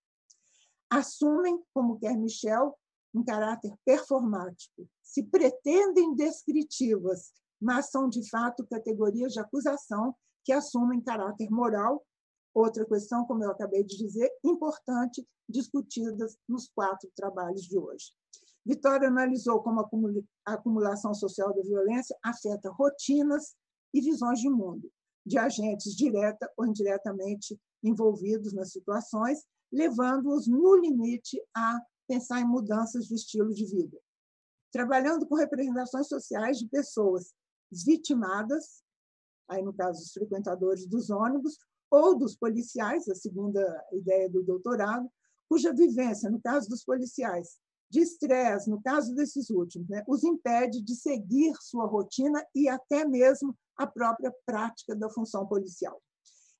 F: Assumem, como quer Michel, um caráter performático, se pretendem descritivas, mas são, de fato, categorias de acusação que assumem caráter moral outra questão, como eu acabei de dizer, importante, discutida nos 4 trabalhos de hoje. Vitória analisou como a acumulação social da violência afeta rotinas e visões de mundo, de agentes direta ou indiretamente envolvidos nas situações, levando-os, no limite, a pensar em mudanças de estilo de vida. Trabalhando com representações sociais de pessoas vitimadas, aí no caso os frequentadores dos ônibus, ou dos policiais, a segunda ideia do doutorado, cuja vivência, no caso dos policiais, de estresse, no caso desses últimos, né, os impede de seguir sua rotina e até mesmo a própria prática da função policial.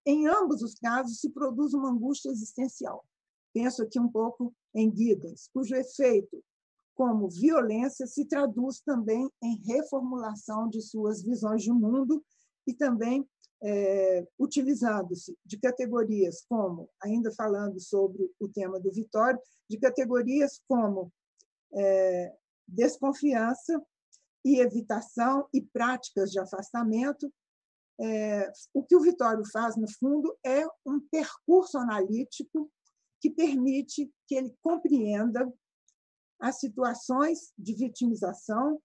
F: Em ambos os casos, se produz uma angústia existencial. Penso aqui um pouco em Giddens, cujo efeito, como violência, se traduz também em reformulação de suas visões de mundo e também utilizando-se de categorias como, ainda falando sobre o tema do Vitório, de categorias como desconfiança e evitação e práticas de afastamento. O que o Vitório faz, no fundo, é um percurso analítico que permite que ele compreenda as situações de vitimização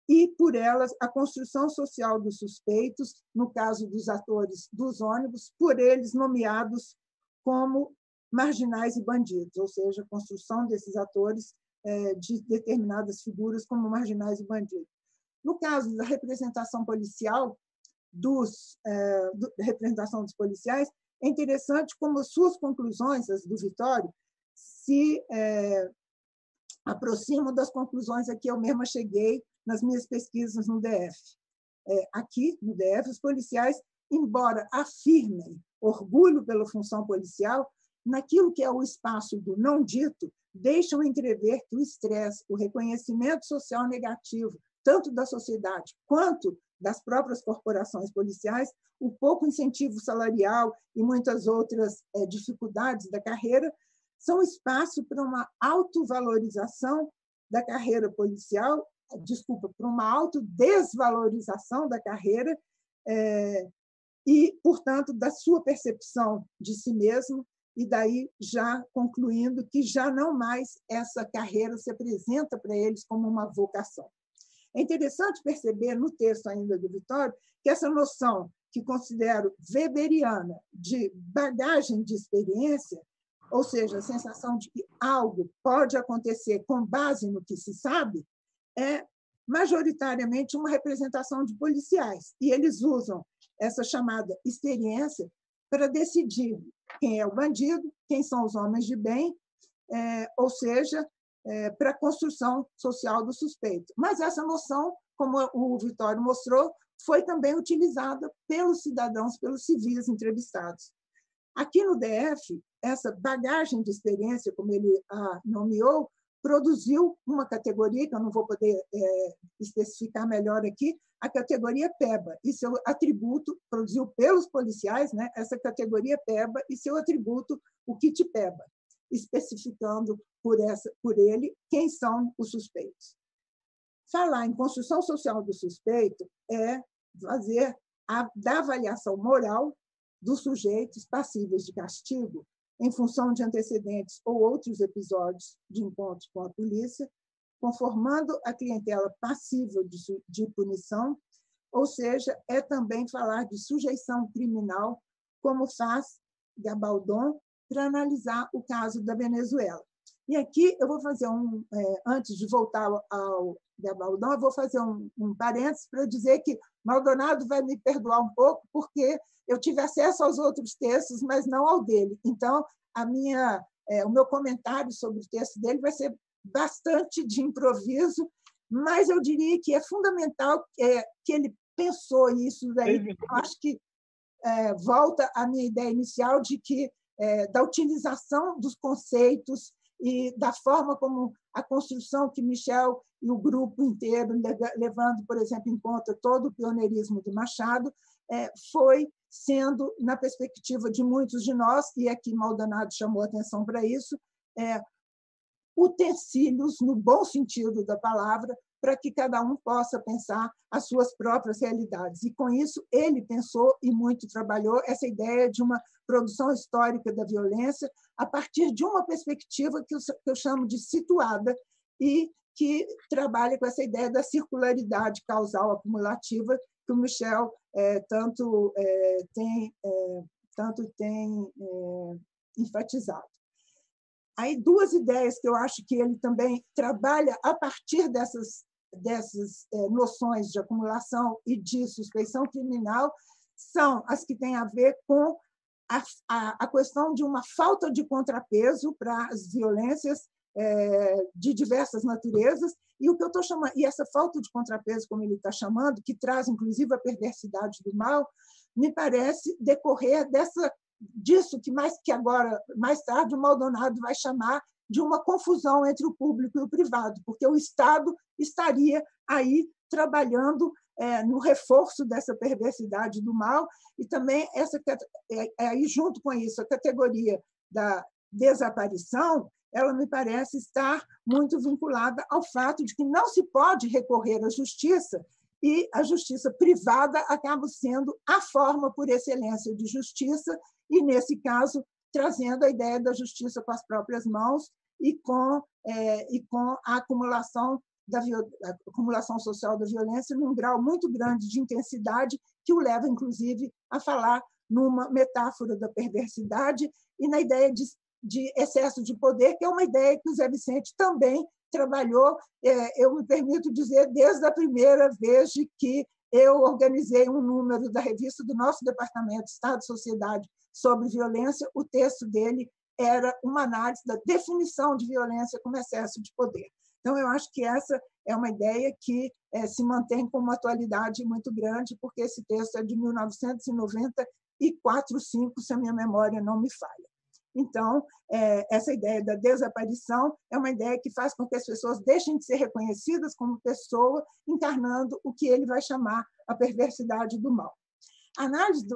F: e, por elas, a construção social dos suspeitos, no caso dos atores dos ônibus, por eles nomeados como marginais e bandidos, ou seja, a construção desses atores de determinadas figuras como marginais e bandidos. No caso da representação policial, representação dos policiais, é interessante como suas conclusões, as do Vitório, se aproximam das conclusões a que eu mesma cheguei nas minhas pesquisas no DF. Aqui, no DF, os policiais, embora afirmem orgulho pela função policial, naquilo que é o espaço do não dito, deixam entrever que o estresse, o reconhecimento social negativo, tanto da sociedade quanto das próprias corporações policiais, o pouco incentivo salarial e muitas outras dificuldades da carreira, são espaço para uma autovalorização da carreira policial, para uma autodesvalorização da carreira e, portanto, da sua percepção de si mesmo, e daí já concluindo que já não mais essa carreira se apresenta para eles como uma vocação. É interessante perceber no texto ainda do Vitório que essa noção, que considero weberiana, de bagagem de experiência, ou seja, a sensação de que algo pode acontecer com base no que se sabe, é majoritariamente uma representação de policiais. E eles usam essa chamada experiência para decidir quem é o bandido, quem são os homens de bem, ou seja, para a construção social do suspeito. Mas essa noção, como o Vitório mostrou, foi também utilizada pelos cidadãos, pelos civis entrevistados. Aqui no DF, essa bagagem de experiência, como ele a nomeou, produziu uma categoria, que eu não vou poder especificar melhor aqui, a categoria PEBA, e seu atributo, produziu pelos policiais, né, essa categoria PEBA e seu atributo, o kit PEBA, especificando por ele quem são os suspeitos. Falar em construção social do suspeito é fazer da avaliação moral dos sujeitos passíveis de castigo em função de antecedentes ou outros episódios de encontros com a polícia, conformando a clientela passível de punição, ou seja, é também falar de sujeição criminal, como faz Gabaldon para analisar o caso da Venezuela. E aqui eu vou fazer antes de voltar ao Gabaldon, eu vou fazer um parênteses para dizer que Maldonado vai me perdoar um pouco, porque eu tive acesso aos outros textos, mas não ao dele. Então, o meu comentário sobre o texto dele vai ser bastante de improviso, mas eu diria que é fundamental que ele pensou isso daí. Eu acho que volta à minha ideia inicial de que da utilização dos conceitos e da forma como a construção que Michel e o grupo inteiro, levando, por exemplo, em conta todo o pioneirismo de Machado, foi sendo, na perspectiva de muitos de nós, e aqui Maldonado chamou a atenção para isso, utensílios, no bom sentido da palavra, para que cada um possa pensar as suas próprias realidades. E, com isso, ele pensou e muito trabalhou essa ideia de uma produção histórica da violência a partir de uma perspectiva que eu chamo de situada e que trabalha com essa ideia da circularidade causal acumulativa que o Michel tanto tem enfatizado. Aí, duas ideias que eu acho que ele também trabalha a partir dessas noções de acumulação e de suspeição criminal são as que têm a ver com a questão de uma falta de contrapeso para as violências de diversas naturezas, e o que eu estou chamando, e essa falta de contrapeso, como ele está chamando, que traz inclusive a perversidade do mal, me parece decorrer disso que agora, mais tarde, o Maldonado vai chamar de uma confusão entre o público e o privado, porque o Estado estaria aí trabalhando no reforço dessa perversidade do mal, e também aí, junto com isso, a categoria da desaparição, ela me parece estar muito vinculada ao fato de que não se pode recorrer à justiça, e a justiça privada acaba sendo a forma por excelência de justiça, e, nesse caso, trazendo a ideia da justiça com as próprias mãos e com a acumulação social da violência num grau muito grande de intensidade, que o leva, inclusive, a falar numa metáfora da perversidade e na ideia de excesso de poder, que é uma ideia que o Zé Vicente também trabalhou, eu me permito dizer, desde a primeira vez de que eu organizei um número da revista do nosso departamento, Estado e Sociedade, sobre violência. O texto dele era uma análise da definição de violência como excesso de poder. Então, eu acho que essa é uma ideia que se mantém com uma atualidade muito grande, porque esse texto é de 1994, 5, se a minha memória não me falha. Então, essa ideia da desaparição é uma ideia que faz com que as pessoas deixem de ser reconhecidas como pessoa, encarnando o que ele vai chamar a perversidade do mal.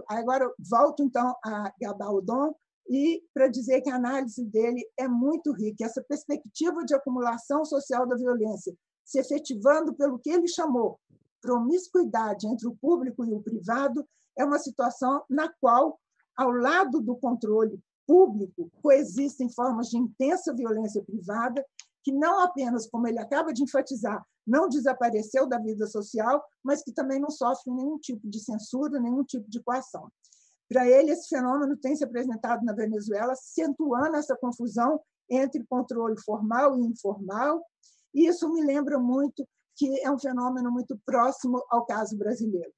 F: Agora, eu volto, então, a Gabaldon, e para dizer que a análise dele é muito rica. Essa perspectiva de acumulação social da violência, se efetivando pelo que ele chamou promiscuidade entre o público e o privado, é uma situação na qual, ao lado do controle público, coexistem formas de intensa violência privada, que não apenas, como ele acaba de enfatizar, não desapareceu da vida social, mas que também não sofre nenhum tipo de censura, nenhum tipo de coação. Para ele, esse fenômeno tem se apresentado na Venezuela, acentuando essa confusão entre controle formal e informal, e isso me lembra muito que é um fenômeno muito próximo ao caso brasileiro.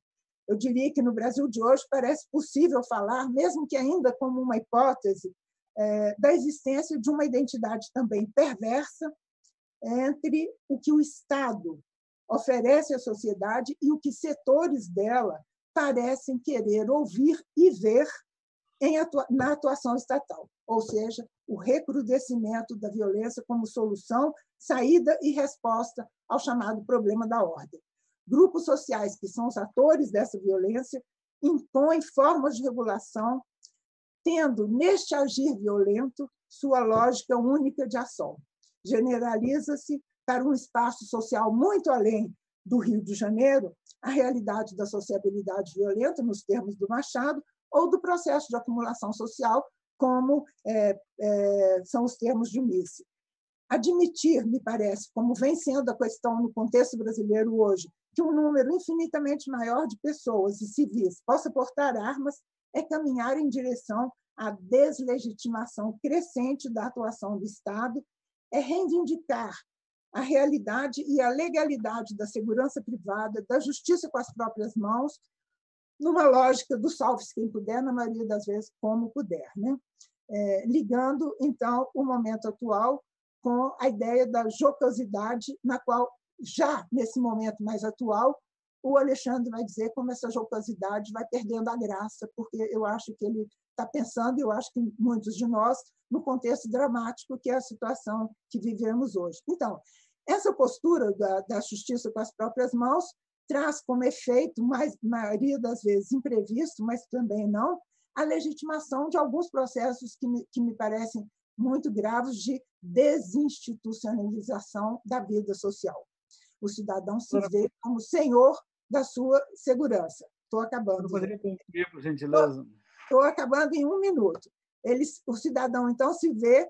F: Eu diria que no Brasil de hoje parece possível falar, mesmo que ainda como uma hipótese, da existência de uma identidade também perversa entre o que o Estado oferece à sociedade e o que setores dela parecem querer ouvir e ver na atuação estatal, ou seja, o recrudescimento da violência como solução, saída e resposta ao chamado problema da ordem. Grupos sociais que são os atores dessa violência impõem formas de regulação, tendo neste agir violento sua lógica única de ação. Generaliza-se para um espaço social muito além do Rio de Janeiro a realidade da sociabilidade violenta, nos termos do Machado, ou do processo de acumulação social, como são os termos de Mises. Admitir, me parece, como vem sendo a questão no contexto brasileiro hoje, que um número infinitamente maior de pessoas e civis possa portar armas é caminhar em direção à deslegitimação crescente da atuação do Estado, é reivindicar a realidade e a legalidade da segurança privada, da justiça com as próprias mãos, numa lógica do salve-se quem puder, na maioria das vezes, como puder, né? Ligando, então, o momento atual com a ideia da jocosidade, na qual, já nesse momento mais atual, o Alexandre vai dizer como essa jocosidade vai perdendo a graça, porque eu acho que ele está pensando, eu acho que muitos de nós, no contexto dramático que é a situação que vivemos hoje. Então, essa postura da justiça com as próprias mãos traz como efeito, maioria das vezes imprevisto, mas também não, a legitimação de alguns processos que me parecem muito graves de desinstitucionalização da vida social. O cidadão se vê como senhor da sua segurança. Estou acabando.
A: Eu poderia concluir, por gentileza?
F: Estou acabando em 1 minuto. O cidadão, então, se vê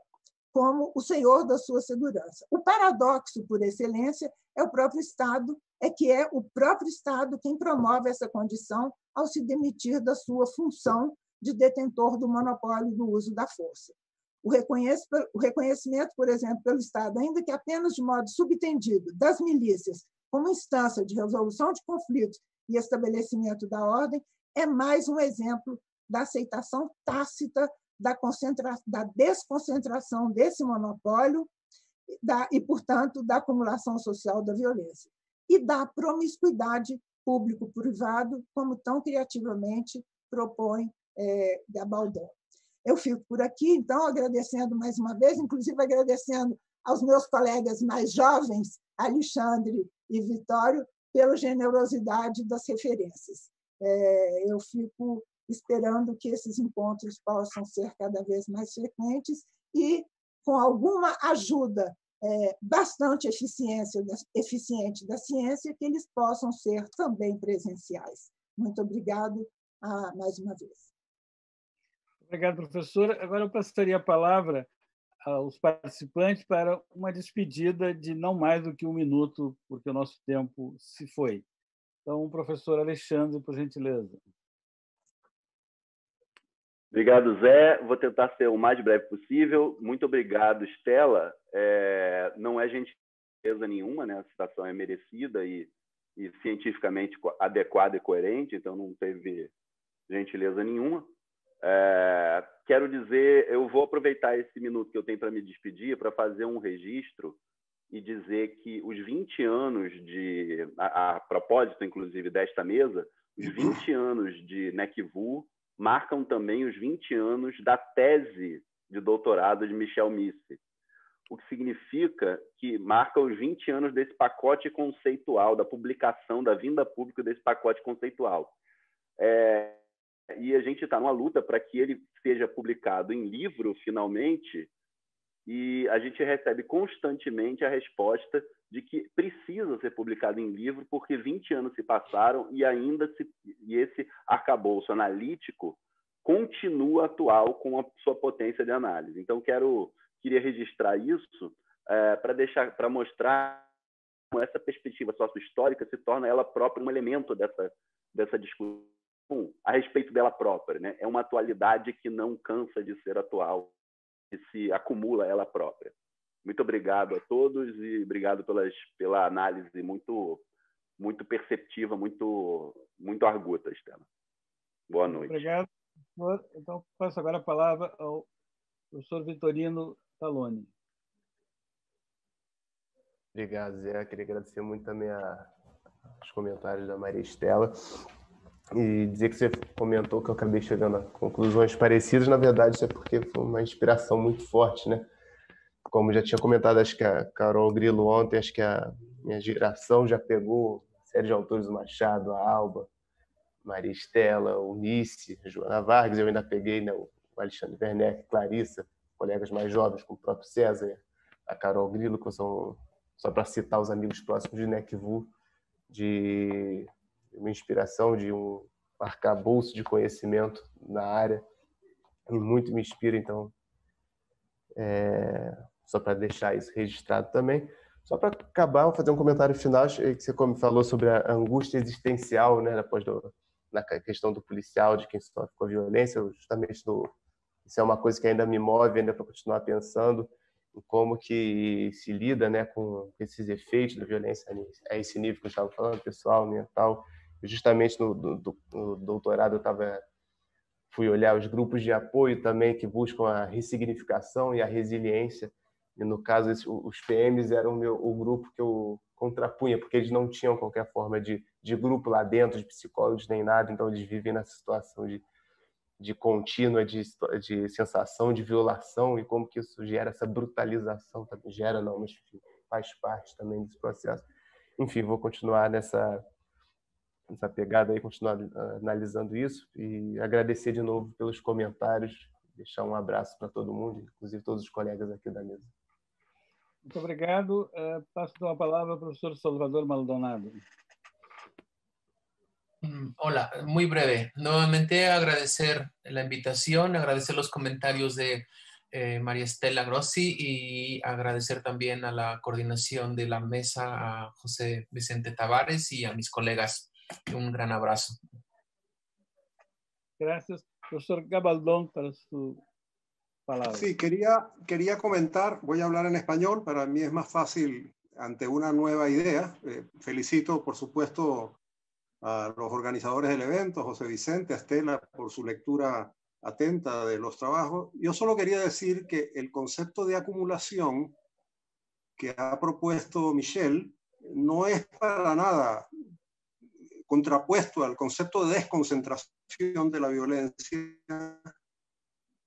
F: como o senhor da sua segurança. O paradoxo, por excelência, é o próprio Estado, que é o próprio Estado quem promove essa condição ao se demitir da sua função de detentor do monopólio do uso da força. O reconhecimento, por exemplo, pelo Estado, ainda que apenas de modo subtendido, das milícias como instância de resolução de conflitos e estabelecimento da ordem, é mais um exemplo da aceitação tácita da desconcentração desse monopólio e, portanto, da acumulação social da violência e da promiscuidade público-privado, como tão criativamente propõe Gabaldon. Eu fico por aqui, então, agradecendo mais uma vez, inclusive agradecendo aos meus colegas mais jovens, Alexandre e Vitório, pela generosidade das referências. Eu fico esperando que esses encontros possam ser cada vez mais frequentes e, com alguma ajuda bastante eficiente da ciência, que eles possam ser também presenciais. Muito obrigado mais uma vez.
A: Obrigado, professora. Agora eu passaria a palavra aos participantes para uma despedida de não mais do que 1 minuto, porque o nosso tempo se foi. Então, professor Alexandre, por gentileza.
B: Obrigado, Zé. Vou tentar ser o mais breve possível. Muito obrigado, Estela. Não é gentileza nenhuma, né? A citação é merecida e cientificamente adequada e coerente, então não teve gentileza nenhuma. Quero dizer, eu vou aproveitar esse minuto que eu tenho para me despedir para fazer um registro e dizer que os 20 anos a propósito, inclusive, desta mesa, os 20 anos de NECVU marcam também os 20 anos da tese de doutorado de Michel Misse, o que significa que marca os 20 anos desse pacote conceitual, da publicação, da vinda pública desse pacote conceitual. E a gente está numa luta para que ele seja publicado em livro, finalmente, e a gente recebe constantemente a resposta de que precisa ser publicado em livro porque 20 anos se passaram e esse arcabouço analítico continua atual com a sua potência de análise. Então, queria registrar isso para mostrar como essa perspectiva sócio-histórica se torna ela própria um elemento dessa discussão a respeito dela própria, né? É uma atualidade que não cansa de ser atual, que se acumula ela própria. Muito obrigado a todos e obrigado pela análise muito, muito perceptiva, muito arguta, Estela. Boa noite.
A: Obrigado, professor. Então, passo agora a palavra ao professor Vitorino Taloni.
C: Obrigado, Zé. Queria agradecer muito também os comentários da Maria Estela e dizer que você comentou que eu acabei chegando a conclusões parecidas. Na verdade, isso é porque foi uma inspiração muito forte, né? Como já tinha comentado, acho que a Carol Grilo ontem, acho que a minha geração já pegou a série de autores do Machado, a Alba, Maria Estela, Unice, Joana Vargas, eu ainda peguei, né, o Alexandre Werneck, Clarissa, colegas mais jovens, como o próprio César, a Carol Grilo, que são, só para citar os amigos próximos de NECVU, de uma inspiração, de um arcabouço de conhecimento na área, e muito me inspira, então, só para deixar isso registrado também. Só para acabar, vou fazer um comentário final, que você falou sobre a angústia existencial, né, na questão do policial, de quem sofre com a violência, justamente isso é uma coisa que ainda me move, ainda para continuar pensando em como que se lida, né, com esses efeitos da violência a esse nível que eu estava falando, pessoal, mental. Justamente no doutorado fui olhar os grupos de apoio também que buscam a ressignificação e a resiliência. E no caso, os PMs eram o grupo que eu contrapunha, porque eles não tinham qualquer forma de grupo lá dentro, de psicólogos nem nada, então eles vivem nessa situação de contínua, de sensação de violação, e como que isso gera essa brutalização, também gera não, mas enfim, faz parte também desse processo. Enfim, vou continuar nessa pegada aí, continuar analisando isso e agradecer de novo pelos comentários, deixar um abraço para todo mundo, inclusive todos os colegas aqui da mesa.
A: Muito obrigado. Passo então a palavra ao professor Salvador Maldonado.
D: Hola, muy breve. Nuevamente agradecer la invitación, agradecer los comentarios de María Estela Grossi y agradecer también a la coordinación de la mesa, a José Vicente Tavares y a mis colegas. Un gran abrazo.
A: Gracias. Profesor Gabaldón, para su palabra.
E: Sí, quería comentar, voy a hablar en español, para mí es más fácil ante una nueva idea. Felicito, por supuesto, a los organizadores del evento, José Vicente, a Estela, por su lectura atenta de los trabajos. Yo solo quería decir que el concepto de acumulación que ha propuesto Michel no es para nada contrapuesto al concepto de desconcentración de la violencia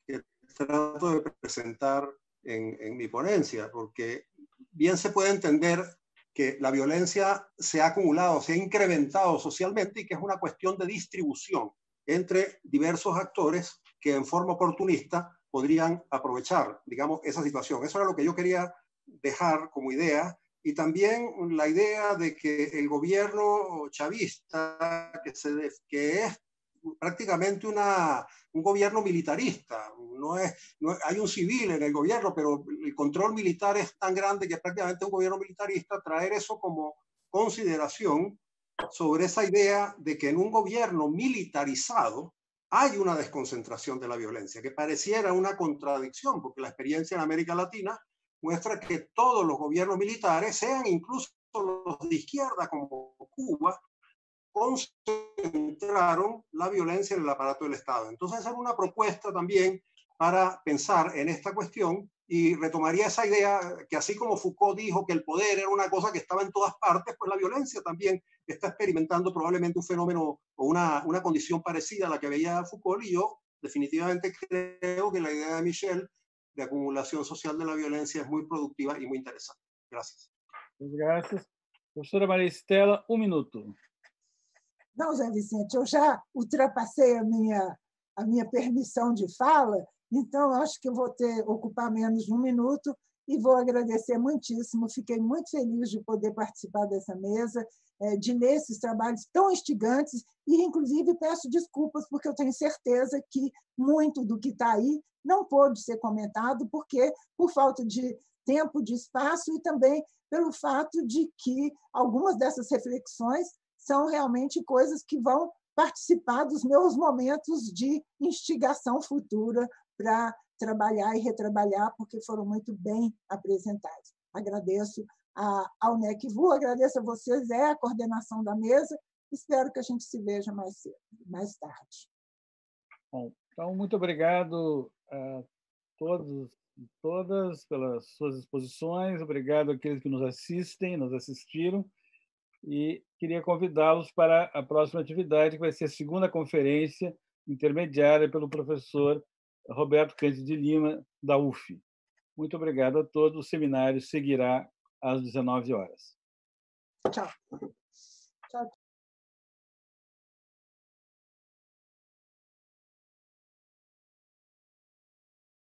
E: que trato de presentar en mi ponencia, porque bien se puede entender que la violencia se ha acumulado, se ha incrementado socialmente y que es una cuestión de distribución entre diversos actores que en forma oportunista podrían aprovechar, digamos, esa situación. Eso era lo que yo quería dejar como idea, y también la idea de que el gobierno chavista, que es prácticamente un gobierno militarista, hay un civil en el gobierno, pero el control militar es tan grande que prácticamente un gobierno militarista, traer eso como consideración sobre esa idea de que en un gobierno militarizado hay una desconcentración de la violencia, que pareciera una contradicción, porque la experiencia en América Latina muestra que todos los gobiernos militares, sean incluso los de izquierda como Cuba, concentraron la violencia en el aparato del Estado. Entonces, esa era una propuesta también para pensar en esta cuestión, y retomaría esa idea que, así como Foucault dijo que el poder era una cosa que estaba en todas partes, pues la violencia también está experimentando probablemente un fenómeno o una condición parecida a la que veía Foucault, y yo definitivamente creo que la idea de Michel de acumulación social de la violencia es muy productiva y muy interesante. Gracias.
A: Gracias. Professora Maria Estela, 1 minuto.
F: Não, Zé Vicente, eu já ultrapassei a minha permissão de fala, então acho que eu vou ocupar menos de 1 minuto e vou agradecer muitíssimo. Fiquei muito feliz de poder participar dessa mesa, de ler esses trabalhos tão instigantes, e, inclusive, peço desculpas, porque eu tenho certeza que muito do que está aí não pôde ser comentado, porque por falta de tempo, de espaço, e também pelo fato de que algumas dessas reflexões são realmente coisas que vão participar dos meus momentos de instigação futura para trabalhar e retrabalhar, porque foram muito bem apresentados. Agradeço ao NECVU, agradeço a você, Zé, a coordenação da mesa. Espero que a gente se veja mais tarde.
A: Bom, então, muito obrigado a todos e todas pelas suas exposições, obrigado àqueles que nos assistem, nos assistiram, e queria convidá-los para a próxima atividade, que vai ser a segunda conferência intermediária pelo professor Roberto Cândido de Lima, da UF. Muito obrigado a todos. O seminário seguirá às 19 horas.
F: Tchau. Tchau.